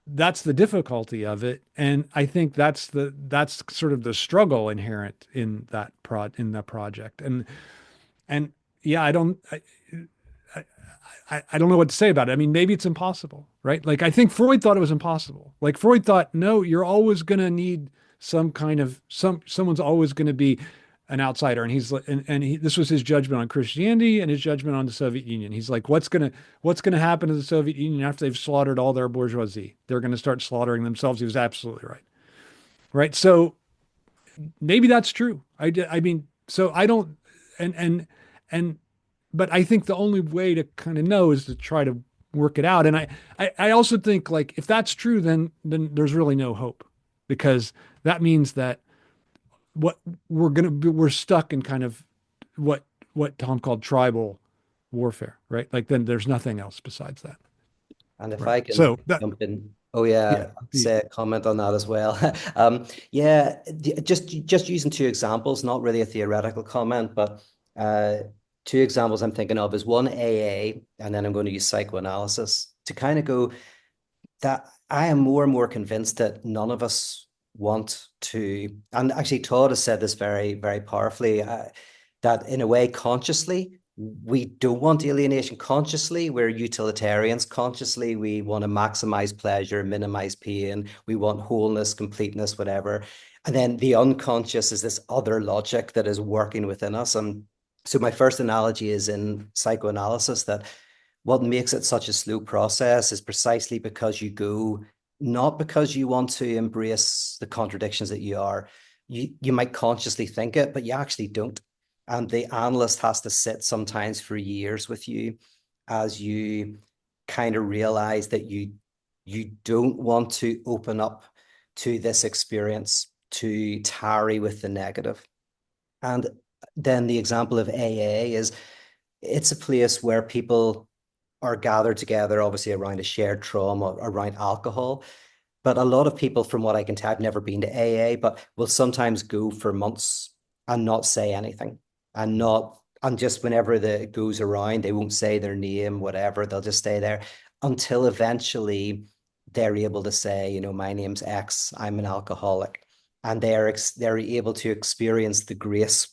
that's the difficulty of it, and I think that's sort of the struggle inherent in that project, and yeah, I don't know what to say about it. I mean, maybe it's impossible, right? Like I think Freud thought it was impossible. Like Freud thought, no, you're always going to need someone's always going to be an outsider. And this was his judgment on Christianity and his judgment on the Soviet Union. He's like, what's going to happen to the Soviet Union after they've slaughtered all their bourgeoisie? They're going to start slaughtering themselves. He was absolutely right. Right. So maybe that's true. I mean, so I don't, and but I think the only way to kind of know is to try to work it out. And I also think like if that's true, then there's really no hope, because that means that what we're stuck in kind of what Tom called tribal warfare, right? Like then there's nothing else besides that. And if Right. I can So that, jump in, oh yeah, say a comment on that as well. Yeah, just using two examples, not really a theoretical comment, but two examples I'm thinking of is one AA, and then I'm going to use psychoanalysis to kind of go that I am more and more convinced that none of us want to, and actually Todd has said this very, very powerfully, that in a way consciously we don't want alienation. Consciously we're utilitarians. Consciously we want to maximize pleasure, minimize pain, we want wholeness, completeness, whatever. And then the unconscious is this other logic that is working within us. And so my first analogy is in psychoanalysis, that what makes it such a slow process is precisely because you go, not because you want to embrace the contradictions that you are. You might consciously think it, but you actually don't. And the analyst has to sit sometimes for years with you as you kind of realize that you don't want to open up to this experience, to tarry with the negative. And then the example of AA is, it's a place where people are gathered together, obviously around a shared trauma, around alcohol. But a lot of people, from what I can tell, I've never been to AA, but will sometimes go for months and not say anything, and just whenever it goes around, they won't say their name, whatever. They'll just stay there until eventually they're able to say, my name's X, I'm an alcoholic, and they're able to experience the grace,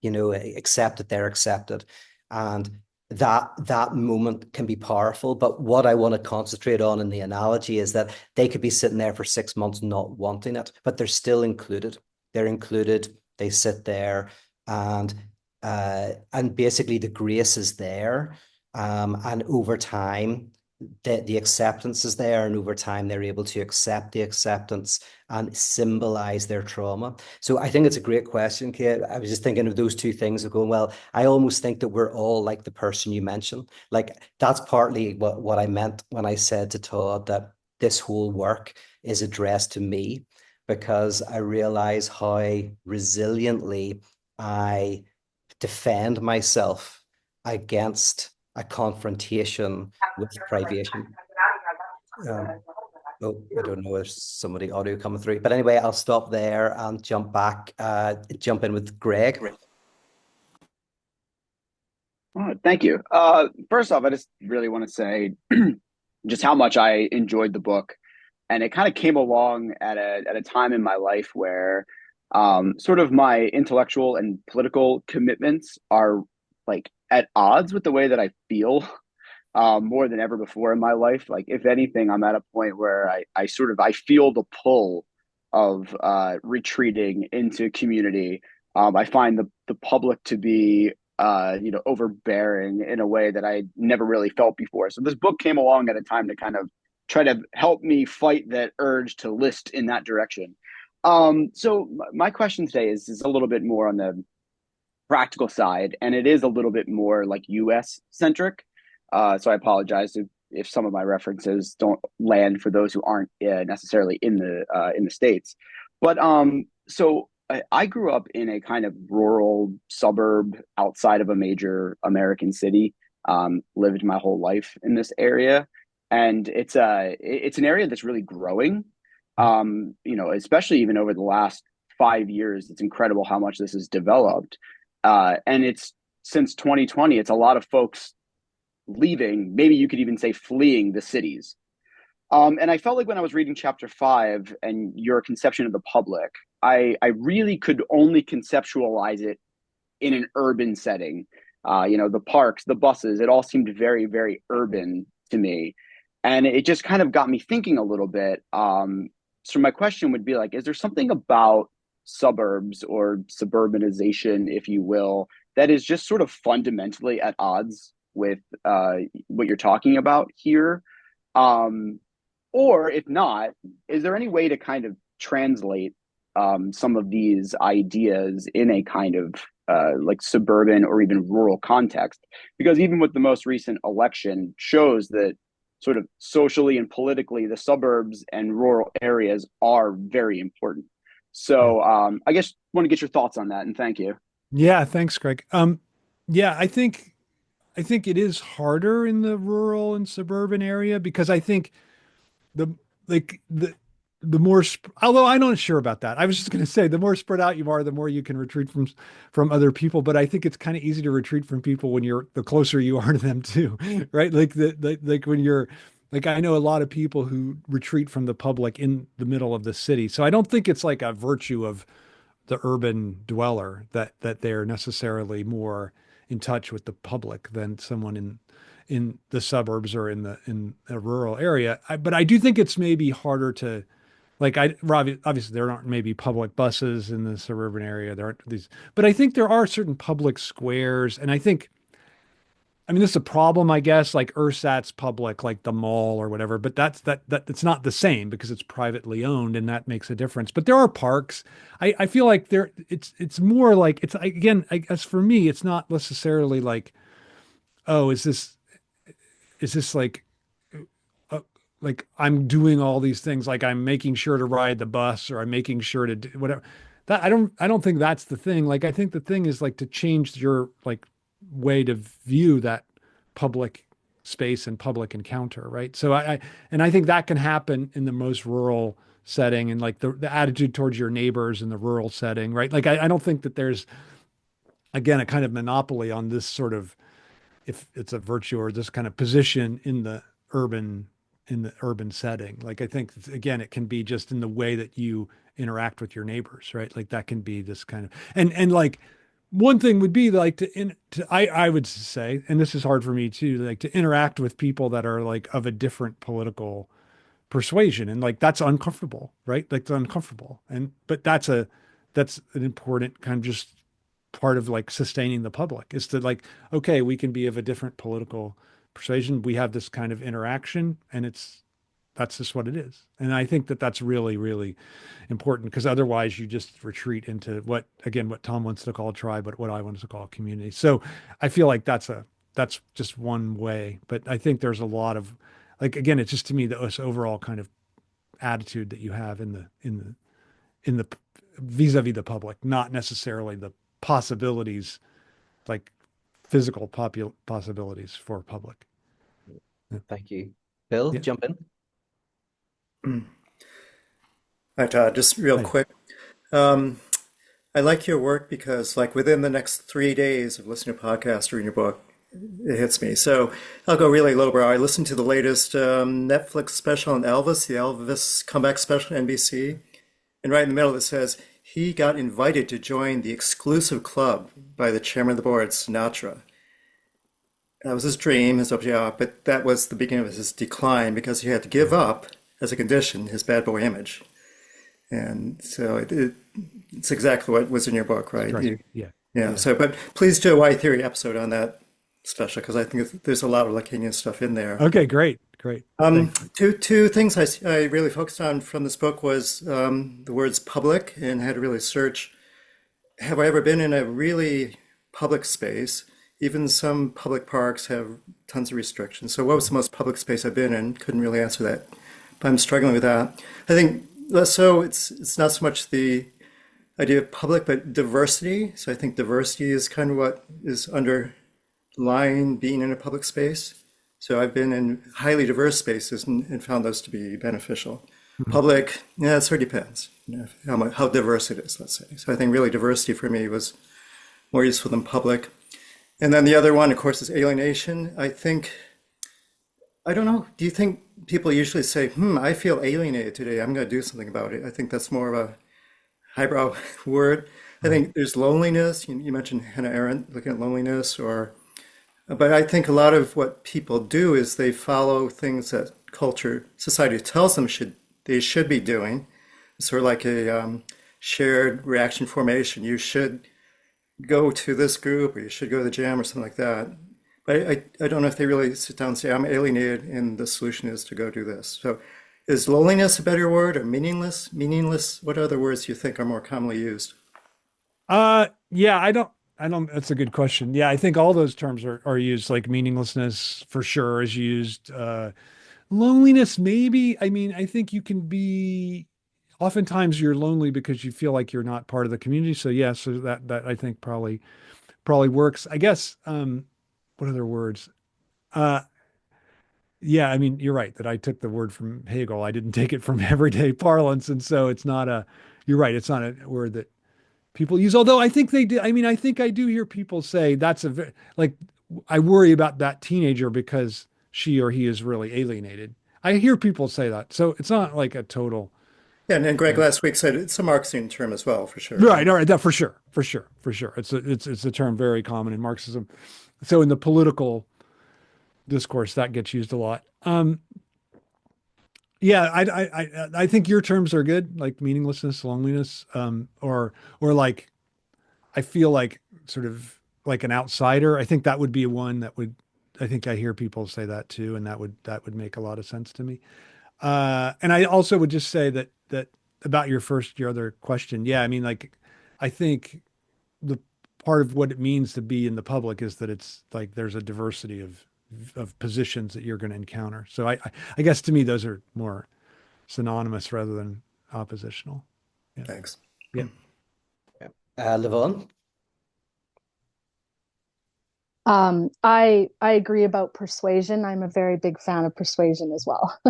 accept that they're accepted, and that moment can be powerful. But what I want to concentrate on in the analogy is that they could be sitting there for 6 months not wanting it, but they're still included. They're included. They sit there, and basically the grace is there, and over time the acceptance is there, and over time they're able to accept the acceptance and symbolize their trauma. So I think it's a great question, Kate. I was just thinking of those two things of going, well, I almost think that we're all like the person you mentioned. Like that's partly what I meant when I said to Todd that this whole work is addressed to me, because I realize how resiliently I defend myself against a confrontation with privation. Oh, I don't know if somebody audio coming through, but anyway, I'll stop there and jump in with Greg. Thank you. First off, I just really want to say just how much I enjoyed the book, and it kind of came along at a time in my life where sort of my intellectual and political commitments are like at odds with the way that I feel more than ever before in my life. Like if anything, I'm at a point where I feel the pull of retreating into community. I find the public to be overbearing in a way that I never really felt before. So this book came along at a time to kind of try to help me fight that urge to list in that direction. So my question today is a little bit more on the practical side, and it is a little bit more like US centric. So I apologize if some of my references don't land for those who aren't necessarily in the States. But so I grew up in a kind of rural suburb outside of a major American city. Lived my whole life in this area, and it's an area that's really growing. Especially even over the last 5 years, it's incredible how much this has developed. And it's since 2020, it's a lot of folks leaving, maybe you could even say fleeing the cities. And I felt like when I was reading chapter 5 and your conception of the public, I really could only conceptualize it in an urban setting. The parks, the buses, it all seemed very, very urban to me. And it just kind of got me thinking a little bit. So my question would be like, is there something about suburbs or suburbanization, if you will, that is just sort of fundamentally at odds with what you're talking about here? Or if not, is there any way to kind of translate some of these ideas in a kind of like suburban or even rural context? Because even with the most recent election shows that sort of socially and politically, the suburbs and rural areas are very important. So I guess want to get your thoughts on that, and thank you. Yeah, thanks, Greg. Yeah, I think it is harder in the rural and suburban area because I think the like the more although I'm not sure about that. I was just going to say the more spread out you are, the more you can retreat from other people. But I think it's kind of easy to retreat from people when the closer you are to them too, right? Like when you're like I know a lot of people who retreat from the public in the middle of the city. So I don't think it's like a virtue of the urban dweller that they're necessarily more in touch with the public than someone in the suburbs or in a rural area. But I do think it's maybe harder to like obviously there aren't maybe public buses in the suburban area. There aren't these, but I think there are certain public squares, and I mean, this is a problem, I guess, like Ursat's public, like the mall or whatever, but that it's not the same because it's privately owned and that makes a difference. But there are parks. I feel like it's more like it's again, I guess for me, it's not necessarily like, oh, is this like I'm doing all these things, like I'm making sure to ride the bus or I'm making sure to do whatever. That I don't think that's the thing. Like I think the thing is like to change your like way to view that public space and public encounter, right? So I think that can happen in the most rural setting and like the attitude towards your neighbors in the rural setting, right? Like I don't think that there's again a kind of monopoly on this sort of if it's a virtue or this kind of position in the urban setting. Like I think again, it can be just in the way that you interact with your neighbors, right? Like that can be this kind of and like one thing would be like I would say, and this is hard for me too, like to interact with people that are like of a different political persuasion, and like that's uncomfortable, right? Like it's uncomfortable, and but that's an important kind of just part of like sustaining the public is to like, okay, we can be of a different political persuasion. We have this kind of interaction, and that's just what it is. And I think that that's really, really important because otherwise you just retreat into what Tom wants to call a tribe, but what I want to call a community. So I feel like that's just one way, but I think there's a lot of like, again, it's just to me, this overall kind of attitude that you have in the vis-a-vis the public, not necessarily the possibilities, like physical possibilities for public. Thank you. Bill, Yeah. jump in. Hi, Todd. Just real Hi. quick. I like your work because, like, within the next 3 days of listening to podcasts or reading your book, it hits me. So I'll go really lowbrow. I listened to the latest Netflix special on Elvis, the Elvis comeback special on NBC. And right in the middle it says he got invited to join the exclusive club by the chairman of the board, Sinatra. That was his dream, his object, but that was the beginning of his decline because he had to give up, as a condition, his bad boy image. And so it's exactly what was in your book, right? Yeah. Yeah. So, but please do a Why Theory episode on that special, because I think there's a lot of Lacanian stuff in there. Okay, great. Thanks. Two things I really focused on from this book was the words public, and had to really search, have I ever been in a really public space? Even some public parks have tons of restrictions. So what was the most public space I've been in? Couldn't really answer that, but I'm struggling with that. I think less so, it's not so much the idea of public, but diversity. So I think diversity is kind of what is underlying being in a public space. So I've been in highly diverse spaces and found those to be beneficial. Public, yeah, it sort of depends, how diverse it is, let's say. So I think really diversity for me was more useful than public. And then the other one, of course, is alienation. I don't know, do you think people usually say, I feel alienated today, I'm going to do something about it? I think that's more of a highbrow word. I think there's loneliness. You mentioned Hannah Arendt looking at loneliness, but I think a lot of what people do is they follow things that society tells them they should be doing. It's sort of like a shared reaction formation. You should go to this group, or you should go to the gym, or something like that. But I don't know if they really sit down and say, I'm alienated, and the solution is to go do this. So is loneliness a better word, or meaningless? Meaningless, what other words do you think are more commonly used? Yeah, I don't, that's a good question. Yeah, I think all those terms are used, like meaninglessness for sure is used. Loneliness, maybe. I mean, I think you can oftentimes you're lonely because you feel like you're not part of the community. So yeah, so that I think probably works. I guess, what other words? Yeah, I mean, you're right that I took the word from Hegel. I didn't take it from everyday parlance. And so you're right. It's not a word that people use, although I think they do. I mean, I think I do hear people say I worry about that teenager because she or he is really alienated. I hear people say that. So it's not like a total. Yeah, and then Greg last week said it's a Marxian term as well, for sure. Right. All right. That for sure. It's a term very common in Marxism. So in the political discourse, that gets used a lot. Yeah, I think your terms are good, like meaninglessness, loneliness, or like I feel like sort of like an outsider. I think that would be one I think I hear people say that too, and that would make a lot of sense to me. And I also would just say that about your other question. Yeah, I mean, like, I think the part of what it means to be in the public is that it's like there's a diversity of positions that you're going to encounter. So I guess to me those are more synonymous rather than oppositional. Yeah. Thanks. Yeah. Levon? I agree about persuasion. I'm a very big fan of persuasion as well.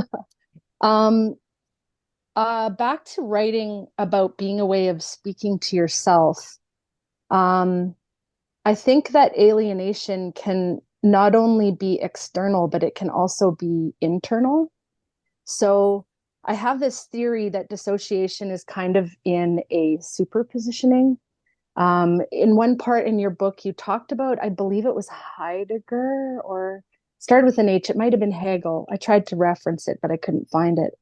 Back to writing about being a way of speaking to yourself. I think that alienation can not only be external, but it can also be internal. So I have this theory that dissociation is kind of in a superpositioning. In one part in your book, you talked about, I believe it was Heidegger, or started with an H. It might have been Hegel. I tried to reference it, but I couldn't find it.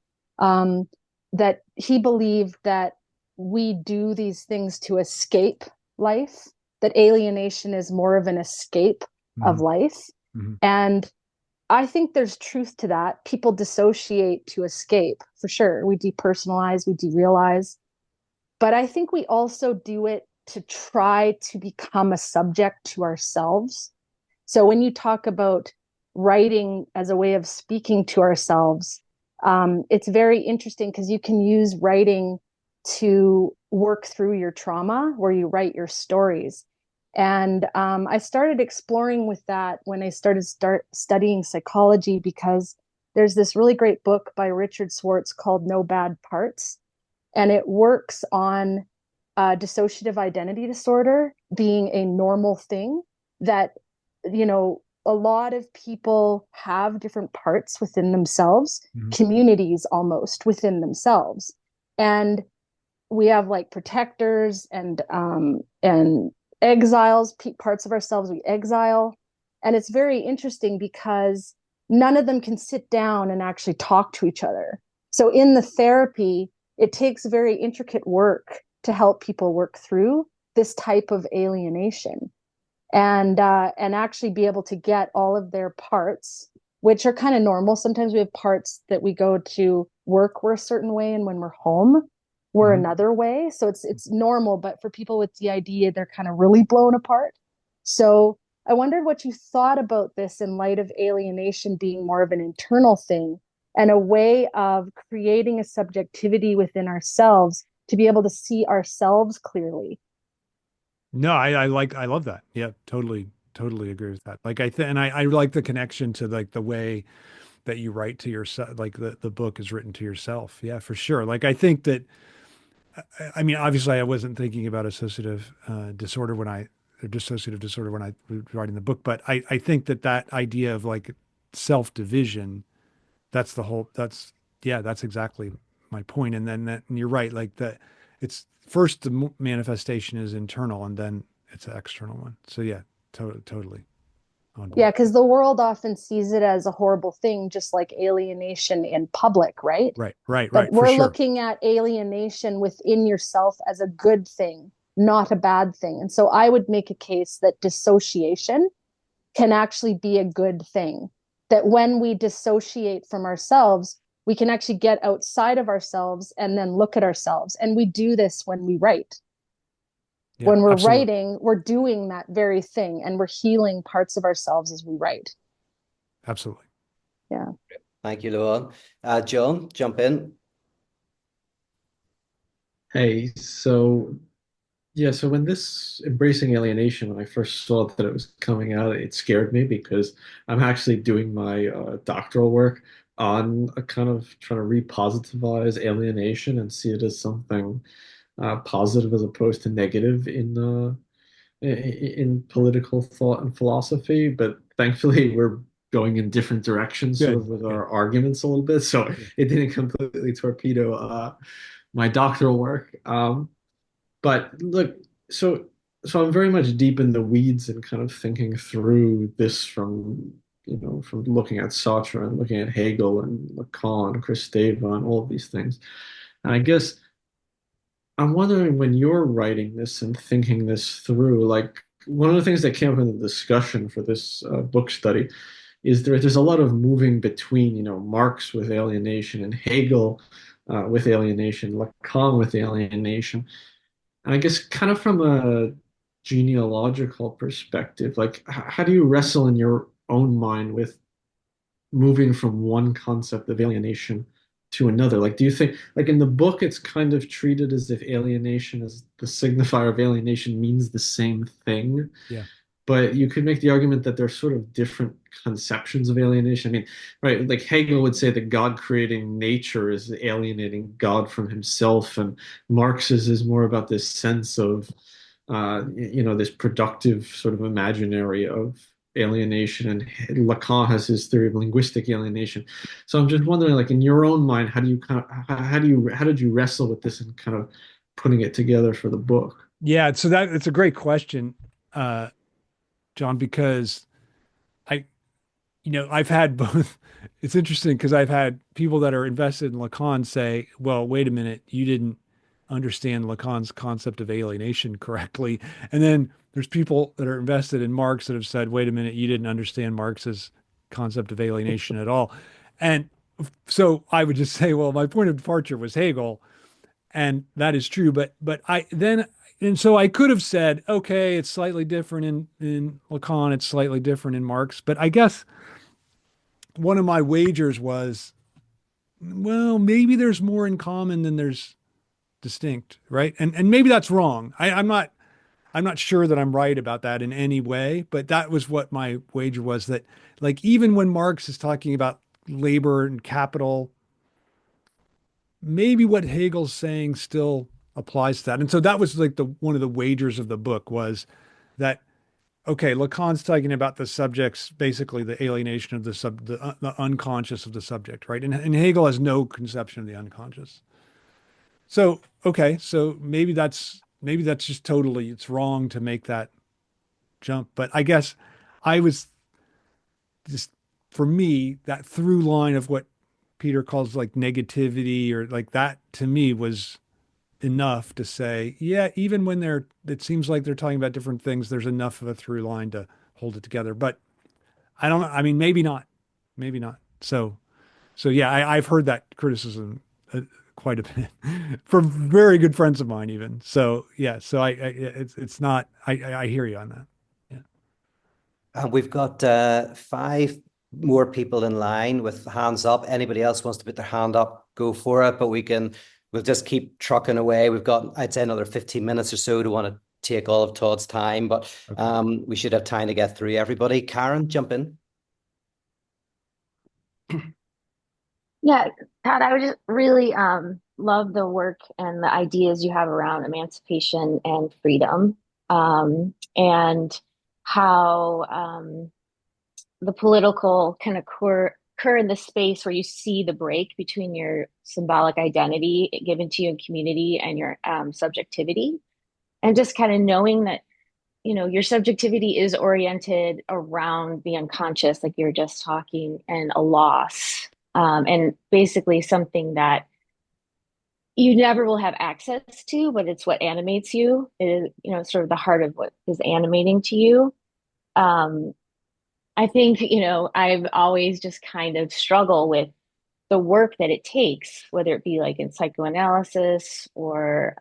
That he believed that we do these things to escape life, that alienation is more of an escape of life. And I think there's truth to that. People dissociate to escape, for sure. We depersonalize, we derealize. But I think we also do it to try to become a subject to ourselves. So when you talk about writing as a way of speaking to ourselves, it's very interesting because you can use writing to work through your trauma, where you write your stories. And I started exploring with that when I started studying psychology, because there's this really great book by Richard Schwartz called No Bad Parts. And it works on dissociative identity disorder being a normal thing that, a lot of people have different parts within themselves, communities almost within themselves. And we have like protectors and exiles, parts of ourselves we exile. And it's very interesting because none of them can sit down and actually talk to each other. So in the therapy, it takes very intricate work to help people work through this type of alienation, and actually be able to get all of their parts, which are kind of normal. Sometimes we have parts that we go to work, we're a certain way, and when we're home, we're another way. So it's normal, but for people with DID, they're kind of really blown apart. So I wondered what you thought about this in light of alienation being more of an internal thing and a way of creating a subjectivity within ourselves to be able to see ourselves clearly. No, I love that. Yeah, totally agree with that. Like I like the connection to like the way that you write to yourself, like the book is written to yourself. Yeah, for sure. Like I think that, I mean, obviously I wasn't thinking about associative disorder when I, or dissociative disorder when I was writing the book, but I think that idea of like self-division, that's the whole, that's exactly my point. And then and you're right, like it's first the manifestation is internal and then it's an external one. So yeah, totally on board. Yeah, because the world often sees it as a horrible thing, just like alienation in public, right? Right, But for we're sure. looking at alienation within yourself as a good thing, not a bad thing. And so I would make a case that dissociation can actually be a good thing. That when we dissociate from ourselves, we can actually get outside of ourselves and then look at ourselves. And we do this when we write. Yeah, When we're absolutely. writing, we're doing that very thing and we're healing parts of ourselves as we write. Absolutely. Yeah. Thank you, Luan. John, jump in. Hey, so yeah, so when this embracing alienation, when I first saw that it was coming out, it scared me because I'm actually doing my doctoral work on a kind of trying to repositivize alienation and see it as something positive as opposed to negative in political thought and philosophy. But thankfully, we're going in different directions, sort of with our arguments a little bit. So it didn't completely torpedo my doctoral work. But look, so I'm very much deep in the weeds and kind of thinking through this from from looking at Sartre and looking at Hegel and Lacan, Kristeva, and all of these things. And I guess I'm wondering when you're writing this and thinking this through, like one of the things that came up in the discussion for this book study is there's a lot of moving between, Marx with alienation and Hegel with alienation, Lacan with alienation. And I guess kind of from a genealogical perspective, like how do you wrestle in your own mind with moving from one concept of alienation to another? Like, do you think, like in the book, it's kind of treated as if alienation as the signifier of alienation means the same thing? Yeah. But you could make the argument that they're sort of different conceptions of alienation. I mean, right, like Hegel would say that God creating nature is alienating God from himself, and Marx's is more about this sense of, this productive sort of imaginary of alienation, and Lacan has his theory of linguistic alienation. So I'm just wondering, like in your own mind, how did you wrestle with this and kind of putting it together for the book? Yeah, so it's a great question, John, because I've had both. It's interesting because I've had people that are invested in Lacan say, well, wait a minute, you didn't understand Lacan's concept of alienation correctly. And then there's people that are invested in Marx that have said, wait a minute, you didn't understand Marx's concept of alienation at all. And so I would just say, well, my point of departure was Hegel, and that is true. But so I could have said, okay, it's slightly different in Lacan, it's slightly different in Marx. But I guess one of my wagers was, well, maybe there's more in common than there's distinct, right? And maybe that's wrong. I'm not sure that I'm right about that in any way, but that was what my wager was, that like even when Marx is talking about labor and capital, maybe what Hegel's saying still applies to that. And so that was like one of the wagers of the book was that, okay, Lacan's talking about the subjects, basically the alienation of the unconscious of the subject, right? And Hegel has no conception of the unconscious. So, okay, so maybe that's just totally, it's wrong to make that jump. But I guess I was just, for me, that through line of what Peter calls like negativity or like that, to me was enough to say, yeah, even when it seems like they're talking about different things, there's enough of a through line to hold it together. But I don't know. I mean, maybe not, maybe not. So yeah, I've heard that criticism quite a bit from very good friends of mine, even. So yeah, so it's not. I hear you on that. We've got five more people in line with hands up. Anybody else wants to put their hand up, go for it. But we'll just keep trucking away. We've got, I'd say, another 15 minutes or so to want to take all of Todd's time, but we should have time to get through everybody. Karen, jump in. Yeah, Todd, I would just really love the work and the ideas you have around emancipation and freedom, and how the political can occur in the space where you see the break between your symbolic identity given to you in community and your subjectivity. And just kind of knowing that, your subjectivity is oriented around the unconscious, like you're just talking, and a loss. And basically something that you never will have access to, but it's what animates you. It is, sort of the heart of what is animating to you. I think, I've always just kind of struggle with the work that it takes, whether it be like in psychoanalysis or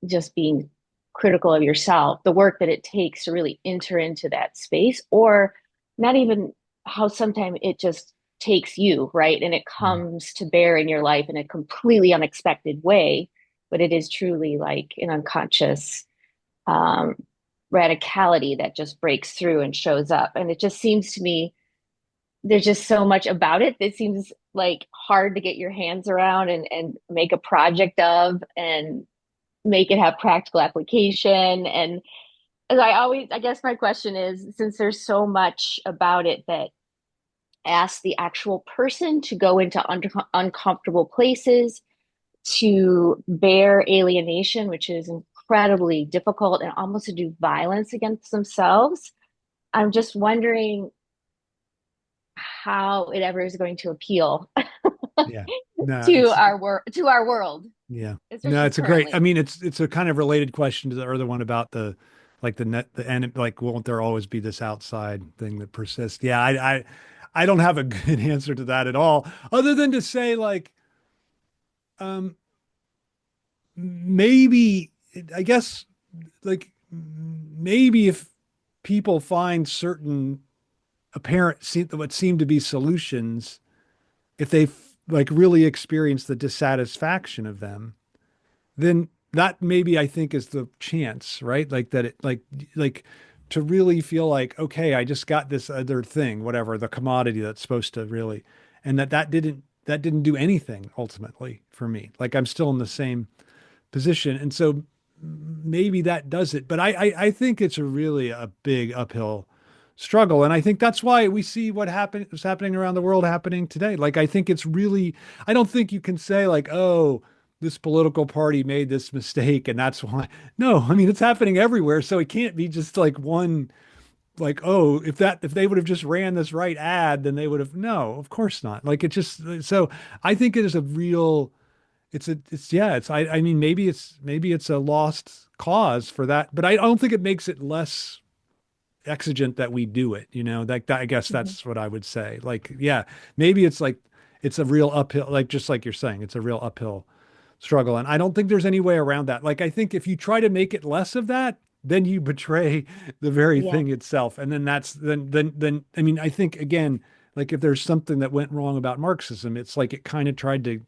just being critical of yourself, the work that it takes to really enter into that space, or not even how sometimes it just takes you, right? And it comes to bear in your life in a completely unexpected way, but it is truly like an unconscious radicality that just breaks through and shows up. And it just seems to me there's just so much about it that seems like hard to get your hands around and make a project of and make it have practical application. And as I guess my question is, since there's so much about it that asks the actual person to go into uncomfortable places, to bear alienation, which is incredibly difficult, and almost to do violence against themselves, I'm just wondering how it ever is going to appeal Yeah. No, to our world. Yeah. Especially No, it's currently. a great, I mean, it's a kind of related question to the other one about the end, like, won't there always be this outside thing that persists? Yeah. I don't have a good answer to that at all, other than to say like, maybe, I guess, like, maybe if people find certain what seem to be solutions, if they like really experience the dissatisfaction of them, then that maybe I think is the chance, right? Like that it like to really feel like, okay, I just got this other thing, whatever, the commodity that's supposed to really, and that didn't do anything ultimately for me. Like I'm still in the same position. And so maybe that does it. But I think it's really a big uphill struggle. And I think that's why we see what's happening around the world happening today. Like, I think it's really, I don't think you can say like, oh, this political party made this mistake and that's why. No, I mean, it's happening everywhere. So it can't be just like one, like, oh, if they would have just ran this right ad, then they would have, no, of course not. Like it just, so I think it is a real, I mean, maybe it's a lost cause for that, but I don't think it makes it less exigent that we do it, like that, I guess that's what I would say. Like, yeah, maybe it's like, it's a real uphill, like, just like you're saying, it's a real uphill struggle. And I don't think there's any way around that. Like, I think if you try to make it less of that, then you betray the very thing itself. And then I mean, I think again, like if there's something that went wrong about Marxism, it's like it kind of tried to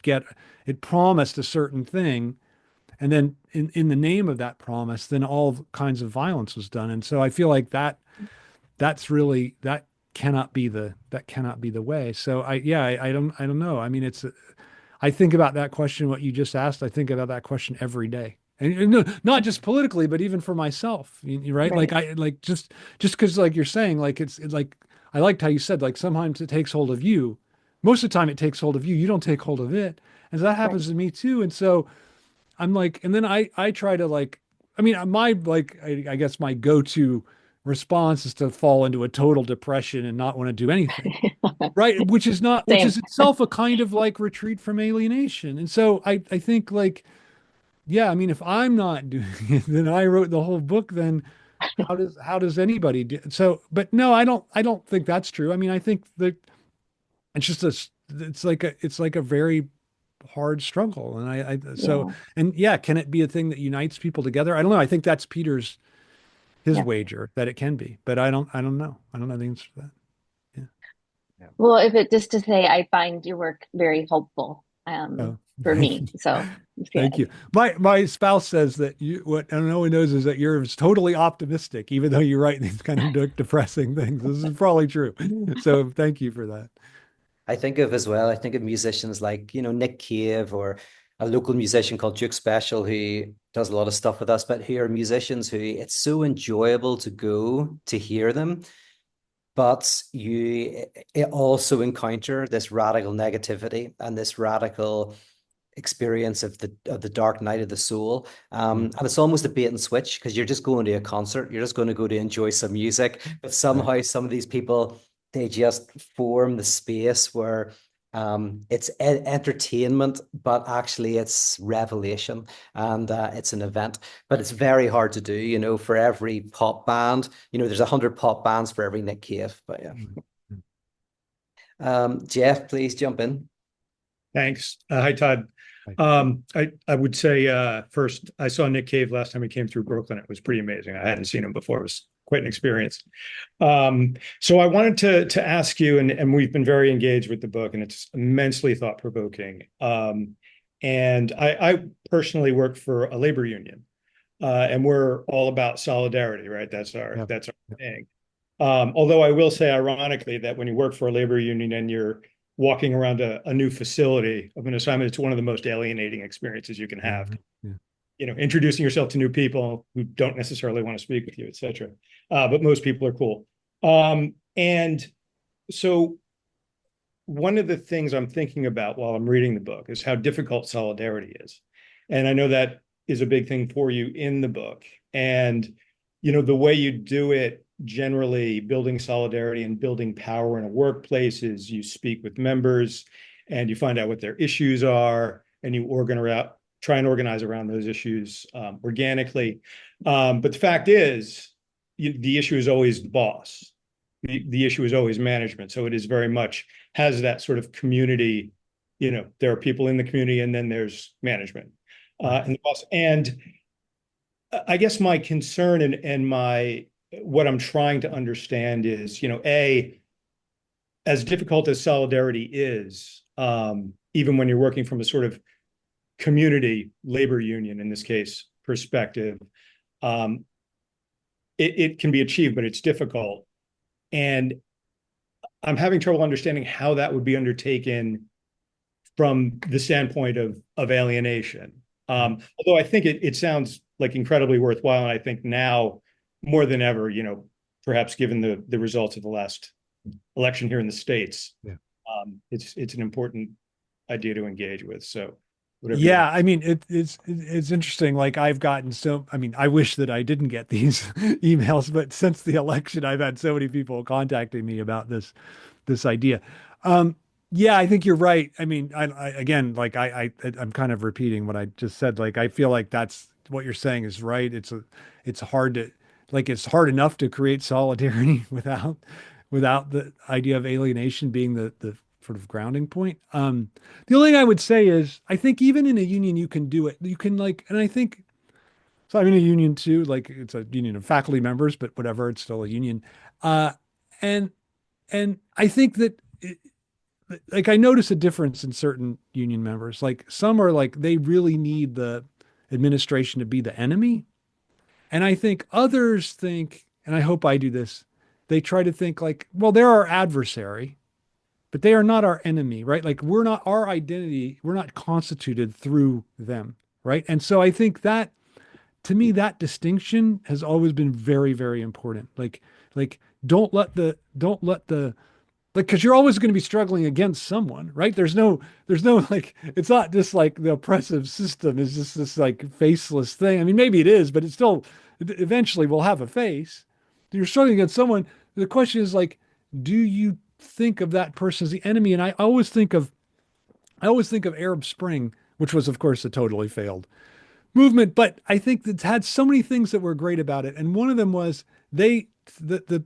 it promised a certain thing. And then in the name of that promise, then all kinds of violence was done. And so I feel like that cannot be the way. So I don't know. I mean, I think about that question, what you just asked, I think about that question every day. And no, not just politically, but even for myself, right? Like just because like you're saying, like it's like, I liked how you said, like, sometimes it takes hold of you. Most of the time it takes hold of you. You don't take hold of it. And so that happens to me too. And so I'm like, and then I try to like, I mean, I guess my go-to response is to fall into a total depression and not want to do anything. Right. Which is Same. itself a kind of like retreat from alienation. And so I think like, yeah, I mean, if I'm not doing it, then I wrote the whole book, then how does anybody do so? But no, I don't think that's true. I mean, I think that it's just it's like a very hard struggle. And so, Yeah. and yeah, can it be a thing that unites people together? I don't know. I think that's his Yeah. wager that it can be, but I don't know. I don't know the answer to that. Yeah. Well, if it just to say, I find your work very helpful Oh, for thank me. you. So yeah. Thank you. My spouse says that what no one knows is that you're totally optimistic, even though you write these kind of depressing things. This is probably true. So thank you for that. I think of musicians like, Nick Cave, or a local musician called Duke Special, who does a lot of stuff with us, but who are musicians who it's so enjoyable to go to hear them. But you also encounter this radical negativity and this radical experience of the dark night of the soul. And it's almost a bait and switch, because you're just going to a concert, you're just going to go to enjoy some music, but somehow some of these people, they just form the space where it's entertainment, but actually it's revelation, and it's an event. But it's very hard to do, for every pop band, there's 100 pop bands for every Nick Cave. But yeah. Jeff, please jump in. Thanks. Hi, Todd. I would say first, I saw Nick Cave last time he came through Brooklyn. It was pretty amazing. I hadn't seen him before. It was quite an experience. So I wanted to ask you, and we've been very engaged with the book, and it's immensely thought-provoking. And I personally work for a labor union, and we're all about solidarity, right? That's our thing. Although I will say, ironically, that when you work for a labor union and you're walking around a new facility of an assignment, it's one of the most alienating experiences you can have. Introducing yourself to new people who don't necessarily want to speak with you, et cetera. But most people are cool. And so one of the things I'm thinking about while I'm reading the book is how difficult solidarity is. And I know that is a big thing for you in the book. And, the way you do it, generally building solidarity and building power in a workplace, is you speak with members and you find out what their issues are, and you try and organize around those issues organically. But the fact is, the issue is always the boss. The issue is always management. So it is very much has that sort of community. There are people in the community, and then there's management and the boss. And I guess my concern and what I'm trying to understand is, as difficult as solidarity is, even when you're working from a sort of community labor union, in this case, perspective, it can be achieved, but it's difficult. And I'm having trouble understanding how that would be undertaken from the standpoint of alienation. Although I think it sounds like incredibly worthwhile. And I think now more than ever, perhaps given the results of the last election here in the States, it's an important idea to engage with. So yeah, I mean, it's interesting. Like I wish that I didn't get these emails, but since the election, I've had so many people contacting me about this idea. Yeah, I think you're right. I mean, again, like I'm kind of repeating what I just said. Like I feel like that's what you're saying is right. It's hard enough to create solidarity without the idea of alienation being the sort of grounding point. The only thing I would say is I think even in a union you can do it. You can and I think so. I'm in a union too. Like it's a union of faculty members, but whatever, it's still a union. And I think that I notice a difference in certain union members. Like some are like they really need the administration to be the enemy. And I think others think, and I hope I do this, they try to think like, well, they're our adversary, but they are not our enemy, right? Like we're not our identity, we're not constituted through them, right? And so I think that to me, that distinction has always been very, very important. Like don't let the because you're always going to be struggling against someone, right? There's no like, it's not just like the oppressive system is just this like faceless thing. I mean, maybe it is, but it's still eventually will have a face. you're struggling against someone, the question is like, do you think of that person as the enemy? And I always think of Arab Spring, which was, of course, a totally failed movement, but I think it's had so many things that were great about it. And one of them was they, the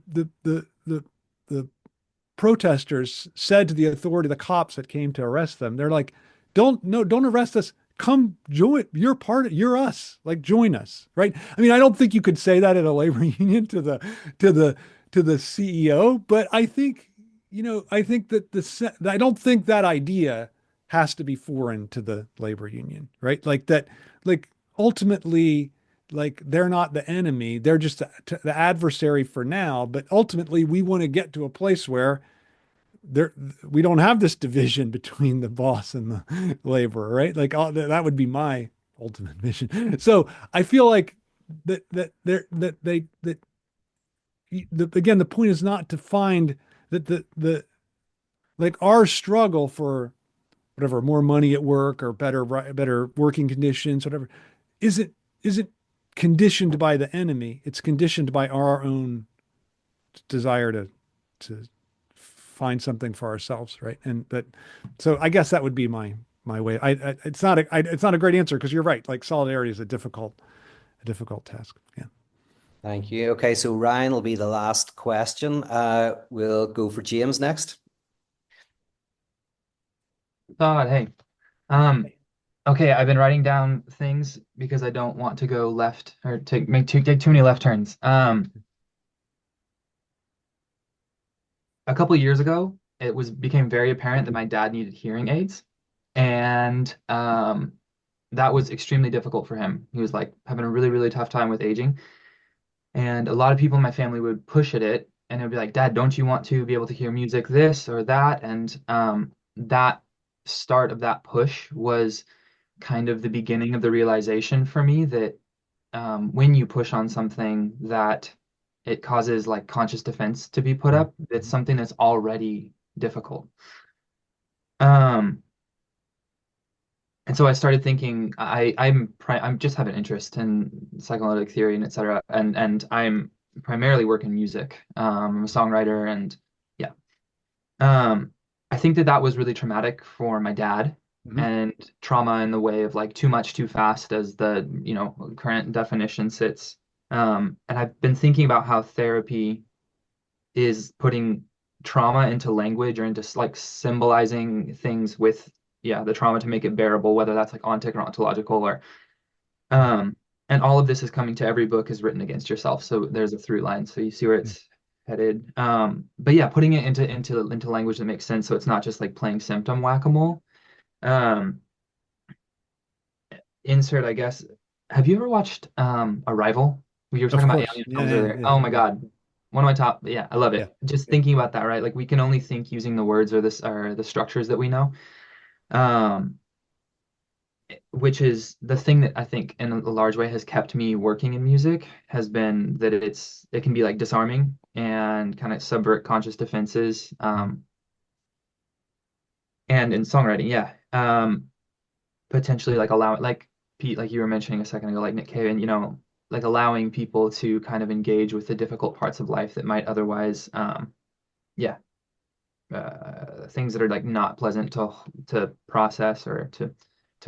protesters said to the authority, the cops that came to arrest them, they're like, don't arrest us. Come join. You're us. Like, join us. Right. I mean, I don't think you could say that at a labor union to the CEO, but I think, I think that I don't think that idea has to be foreign to the labor union, right? Like that, like ultimately, like they're not the enemy, they're just the adversary for now, but ultimately we want to get to a place where there we don't have this division between the boss and the laborer, right? Like that would be my ultimate vision. So I feel like again, the point is not to find that the like our struggle for whatever, more money at work or better working conditions, whatever, isn't conditioned by the enemy. It's conditioned by our own desire to find something for ourselves, right? And but so I guess that would be my way. It's not a great answer because you're right. Like solidarity is a difficult task. Yeah. Thank you. Okay, so Ryan will be the last question. We'll go for James next. Todd, hey. Okay, I've been writing down things because I don't want to go left or take too many left turns. A couple of years ago, became very apparent that my dad needed hearing aids, and that was extremely difficult for him. He was like having a really, really tough time with aging, and a lot of people in my family would push at it, and it would be like, "Dad, don't you want to be able to hear music, this or that?" And that start of that push was kind of the beginning of the realization for me that when you push on something that it causes like conscious defense to be put up, it's something that's already difficult. And so I started thinking, I'm just have an interest in psychoanalytic theory and et cetera, and I'm primarily work in music. I'm a songwriter, and yeah. I think that was really traumatic for my dad, and trauma in the way of like too much too fast, as the current definition sits. And I've been thinking about how therapy is putting trauma into language or into like symbolizing things with the trauma to make it bearable, whether that's like ontic or ontological or and all of this is coming to every book is written against yourself. So there's a through line. So you see where it's headed. But yeah, putting it into language that makes sense. So it's not just like playing symptom whack-a-mole. Insert, I guess. Have you ever watched Arrival? We were talking about alien films earlier. Oh my God. One of my top, I love it. Just thinking about that, right? Like we can only think using the words or the structures that we know. Which is the thing that I think in a large way has kept me working in music, has been that it can be like disarming and kind of subvert conscious defenses. And in songwriting, potentially like allow it, like Pete, like you were mentioning a second ago, like Nick Cave, and like allowing people to kind of engage with the difficult parts of life that might otherwise, things that are like not pleasant to process or to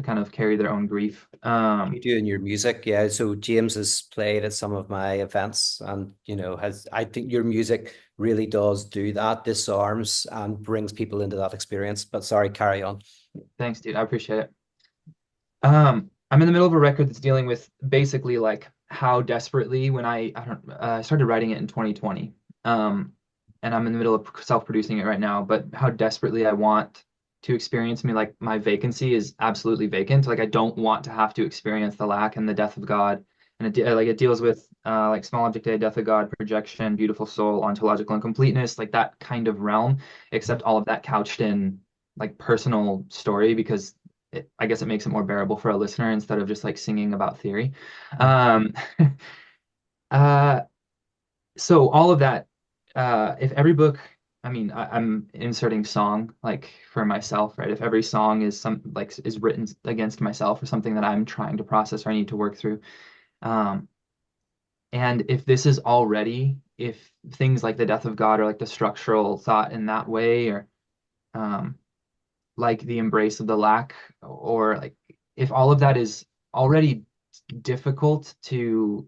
kind of carry their own grief. You do in your music, yeah. So James has played at some of my events, and I think your music really does do that, disarms and brings people into that experience. But sorry, carry on. Thanks, dude. I appreciate it. I'm in the middle of a record that's dealing with basically like how desperately when I started writing it in 2020. And I'm in the middle of self-producing it right now, but how desperately I want to experience like my vacancy is absolutely vacant. Like I don't want to have to experience the lack and the death of God. And it deals with like small object A, death of God, projection, beautiful soul, ontological incompleteness, like that kind of realm, except all of that couched in like personal story, because I guess it makes it more bearable for a listener instead of just like singing about theory. So all of that, if every book, I mean, I'm inserting song like for myself, right? If every song is is written against myself or something that I'm trying to process or I need to work through, and if this is already if things like the death of God are like the structural thought in that way, or like the embrace of the lack, or like if all of that is already difficult to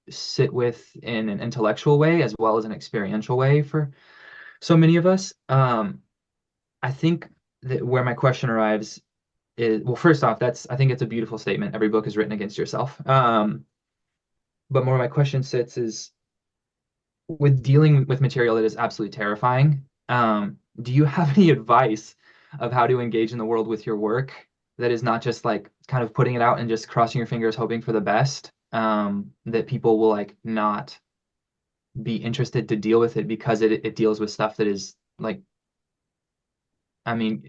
sit with in an intellectual way as well as an experiential way for so many of us. I think that where my question arrives is, well, first off, I think it's a beautiful statement. Every book is written against yourself. But more my question sits is, with dealing with material that is absolutely terrifying, do you have any advice of how to engage in the world with your work that is not just like kind of putting it out and just crossing your fingers hoping for the best, that people will like not be interested to deal with it because it deals with stuff that is like, I mean,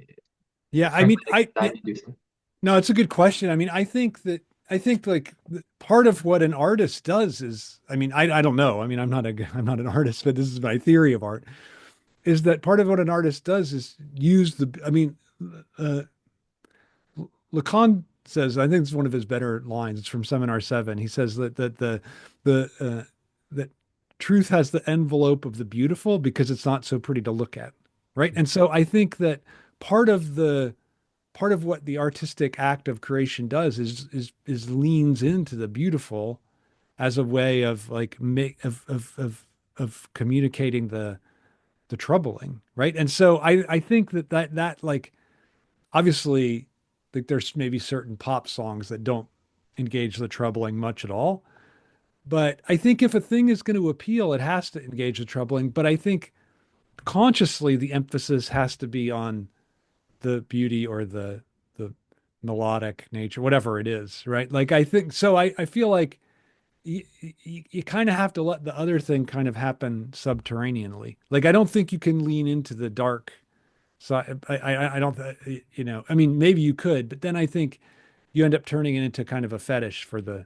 Yeah, I mean, anxiety-inducing. no, it's a good question. I mean, I think like part of what an artist does is, I mean, I don't know. I mean, I'm not an artist, but this is my theory of art, is that part of what an artist does is use I mean, uh, Lacan says, I think it's one of his better lines. It's from Seminar 7. He says that truth has the envelope of the beautiful because it's not so pretty to look at, right? And so I think that part of what the artistic act of creation does is leans into the beautiful as a way of like of communicating the troubling, right? And so I think that like obviously like there's maybe certain pop songs that don't engage the troubling much at all. But I think if a thing is going to appeal, it has to engage the troubling. But I think consciously the emphasis has to be on the beauty or the melodic nature, whatever it is, right? Like I think so. I feel like you kind of have to let the other thing kind of happen subterraneanly. Like I don't think you can lean into the dark. So I don't, you know, I mean, maybe you could, but then I think you end up turning it into kind of a fetish for the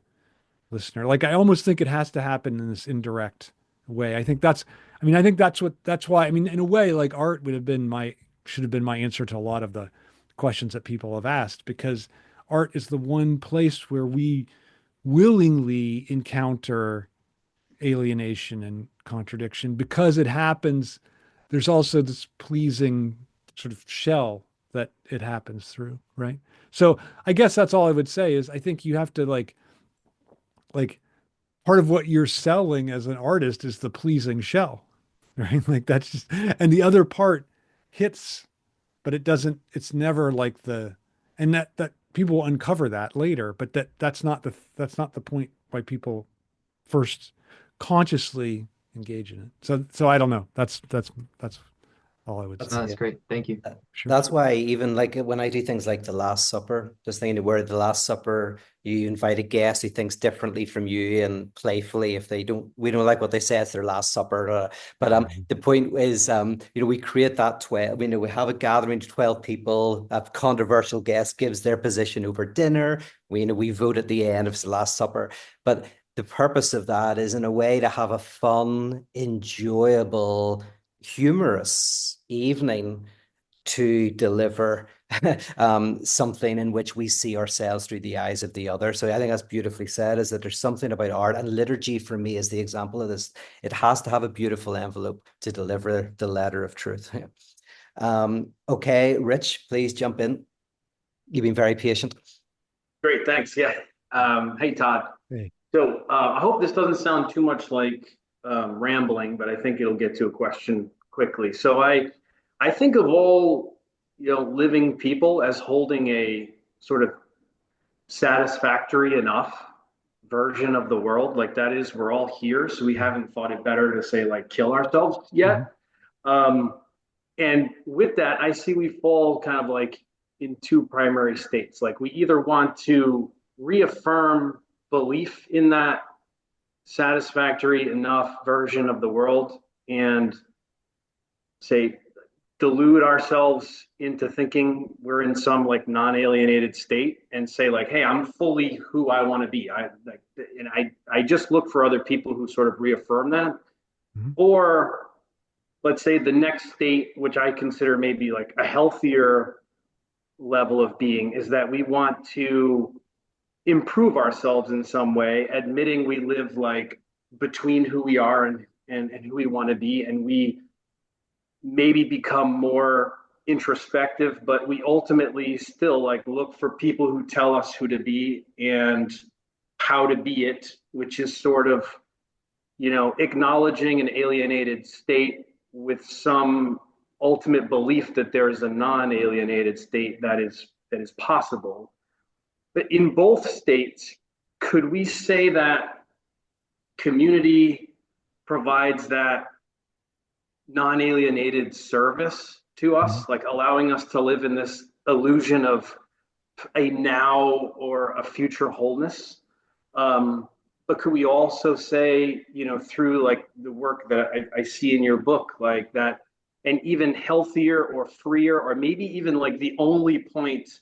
listener. Like I almost think it has to happen in this indirect way. I think that's why, I mean, in a way, like art should have been my answer to a lot of the questions that people have asked, because art is the one place where we willingly encounter alienation and contradiction because it happens. There's also this pleasing sort of shell that it happens through, right? So I guess that's all I would say is I think you have to like part of what you're selling as an artist is the pleasing shell, right? Like that's just, and the other part hits, but it doesn't, it's never like and that people will uncover that later, but that's not the point why people first consciously engage in it. So I don't know. That's all I would say. No, that's great. Thank you. Sure. That's why even like when I do things like the Last Supper, just thinking where the Last Supper, you invite a guest who thinks differently from you and playfully, if we don't like what they say, it's their Last Supper. But the point is, we create that 12, we have a gathering of 12 people, a controversial guest gives their position over dinner. We vote at the end if it's the Last Supper. But the purpose of that is in a way to have a fun, enjoyable, humorous evening to deliver something in which we see ourselves through the eyes of the other. So I think that's beautifully said, is that there's something about art, and liturgy for me is the example of this. It has to have a beautiful envelope to deliver the letter of truth. Okay, Rich, please jump in. You've been very patient. Great, thanks. Yeah. Hey, Todd. Hey. So I hope this doesn't sound too much like rambling, but I think it'll get to a question quickly. So I think of all living people as holding a sort of satisfactory enough version of the world. Like that is, we're all here, so we haven't thought it better to say like kill ourselves yet. And with that, I see we fall kind of like in two primary states. Like we either want to reaffirm belief in that satisfactory enough version of the world and say delude ourselves into thinking we're in some like non-alienated state and say like, hey, I'm fully who I want to be. I just look for other people who sort of reaffirm that. Or let's say the next state, which I consider maybe like a healthier level of being, is that we want to improve ourselves in some way, admitting we live like between who we are and and who we want to be, and we maybe become more introspective, but we ultimately still like look for people who tell us who to be and how to be it, which is sort of, acknowledging an alienated state with some ultimate belief that there is a non-alienated state that is possible. But in both states, could we say that community provides that non-alienated service to us, like allowing us to live in this illusion of a now or a future wholeness? But could we also say, through like the work that I see in your book, like that an even healthier or freer, or maybe even like the only point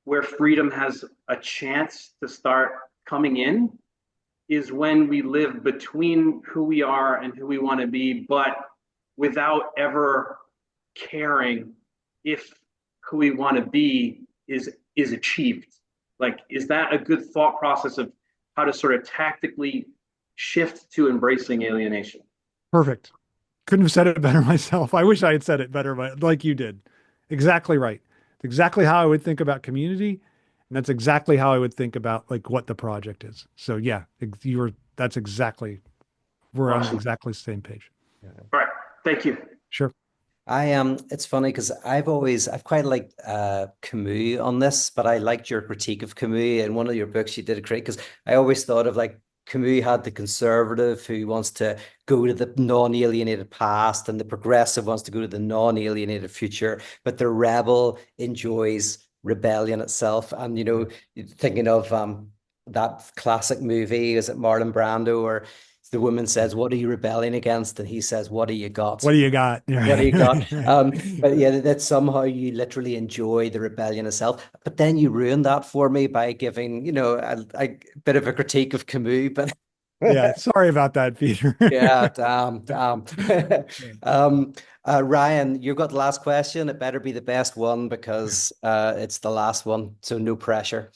where freedom has a chance to start coming in is when we live between who we are and who we want to be, but without ever caring if who we want to be is achieved. Like, is that a good thought process of how to sort of tactically shift to embracing alienation? Perfect. Couldn't have said it better myself. I wish I had said it better, but like you did. Exactly right. Exactly how I would think about community. And that's exactly how I would think about like what the project is. So yeah, that's exactly, we're on Awesome. exactly the same page. All right. Thank you. Sure. It's funny because I've quite liked Camus on this, but I liked your critique of Camus in one of your books. You did it great because I always thought of like Camus had the conservative who wants to go to the non-alienated past, and the progressive wants to go to the non-alienated future, but the rebel enjoys rebellion itself. And thinking of that classic movie, is it Marlon Brando, or the woman says, "What are you rebelling against?" And he says, "What do you got? What do you got?" What do you got?" But yeah, that somehow you literally enjoy the rebellion itself. But then you ruined that for me by giving, a bit of a critique of Camus. But yeah, sorry about that, Peter. yeah, damn. Ryan, you've got the last question. It better be the best one because it's the last one, so no pressure.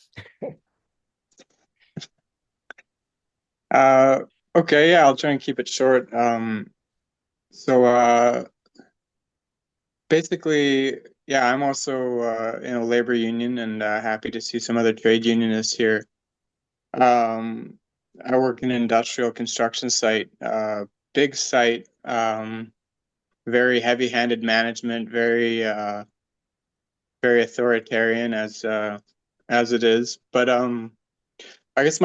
Okay, yeah, I'll try and keep it short. So basically, yeah, I'm also in a labor union and happy to see some other trade unionists here. I work in an industrial construction site, big site, very heavy-handed management, very authoritarian as it is. But I guess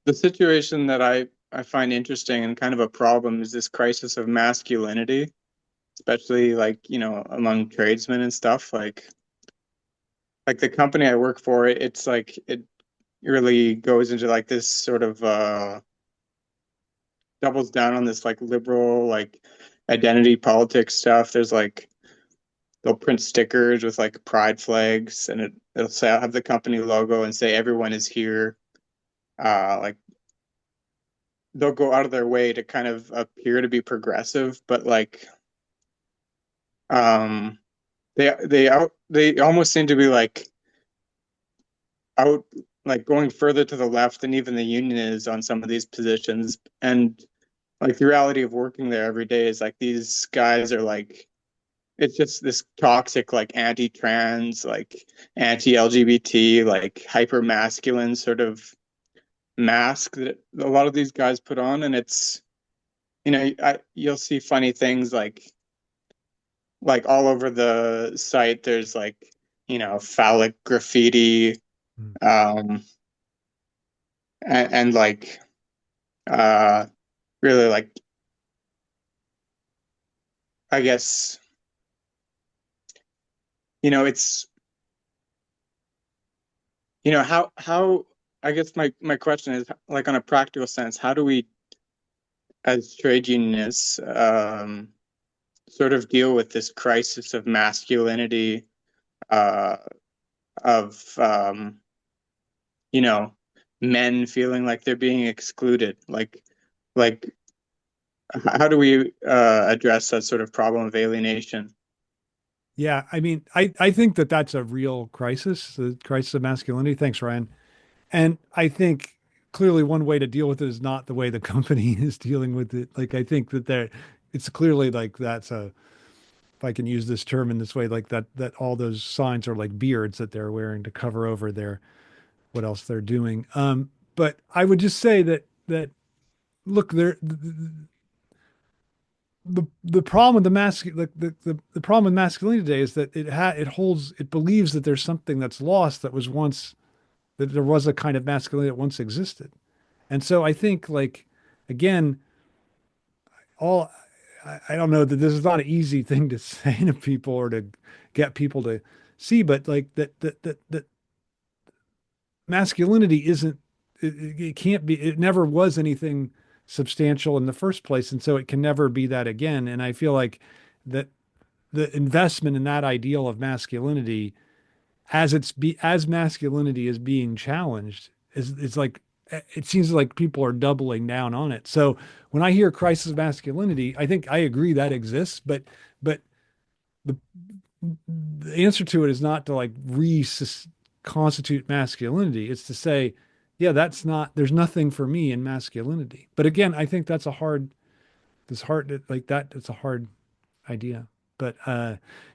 the situation that I find interesting and kind of a problem is this crisis of masculinity, especially like, among tradesmen and stuff. Like the company I work for, it's like it really goes into like this sort of doubles down on this like liberal like identity politics stuff. There's like they'll print stickers with like pride flags, and it'll say, I'll have the company logo and say everyone is here. Like they'll go out of their way to kind of appear to be progressive, but like they almost seem to be like out, like going further to the left than even the union is on some of these positions. And like the reality of working there every day is like these guys are like, it's just this toxic like anti-trans, like anti-LGBT, like hyper masculine sort of mask that a lot of these guys put on. And it's, you'll see funny things like all over the site. There's like, phallic graffiti, and like really like, I guess, it's, how I guess my question is like, on a practical sense, how do we as trade unionists sort of deal with this crisis of masculinity, of men feeling like they're being excluded? Like how do we address that sort of problem of alienation? Yeah, I mean, I think that's a real crisis, the crisis of masculinity. Thanks, Ryan. And I think clearly one way to deal with it is not the way the company is dealing with it. Like, I think that it's clearly like that's a, if I can use this term in this way, like that all those signs are like beards that they're wearing to cover over their what else they're doing. But I would just say that look, the problem with the problem with masculinity today is that it believes that there's something that's lost that was once, that there was a kind of masculinity that once existed. And so I think, like, again, I don't know that this is not an easy thing to say to people or to get people to see, but like that masculinity isn't, it can't be, it never was anything substantial in the first place. And so it can never be that again. And I feel like that the investment in that ideal of masculinity as masculinity is being challenged is like, it seems like people are doubling down on it. So when I hear crisis of masculinity, I think I agree that exists, but the the answer to it is not to like reconstitute masculinity. It's to say, yeah, there's nothing for me in masculinity. But again, I think that's it's a hard idea. But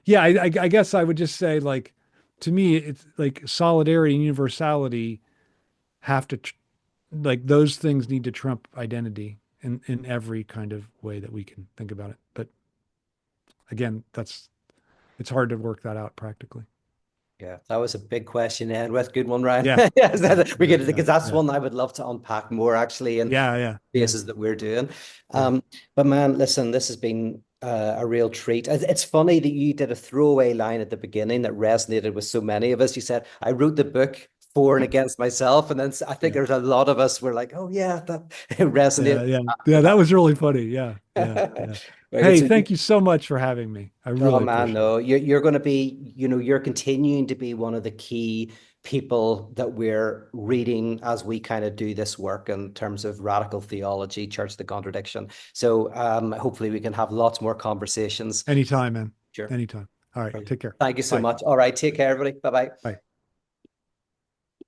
yeah, I guess I would just say, like, to me, it's like solidarity and universality have to, like, those things need to trump identity in every kind of way that we can think about it. But again, it's hard to work that out practically. Yeah, that was a big question, and with good one, Ryan. Yeah, we get it, because that's one I would love to unpack more, actually, in cases that we're doing. But man, listen, this has been a real treat. It's funny that you did a throwaway line at the beginning that resonated with so many of us. You said, "I wrote the book for and against myself," and then I think there's a lot of us were like, "Oh yeah, that resonated." Yeah, that was really funny. Yeah. Hey, thank you so much for having me. I really appreciate it. No, you're going to be, you're continuing to be one of the key people that we're reading as we kind of do this work in terms of radical theology, church the contradiction. So hopefully we can have lots more conversations. Anytime, man. Sure. Anytime. All right. Take care. Thank you so much. All right. Take care, everybody. Bye-bye. Bye.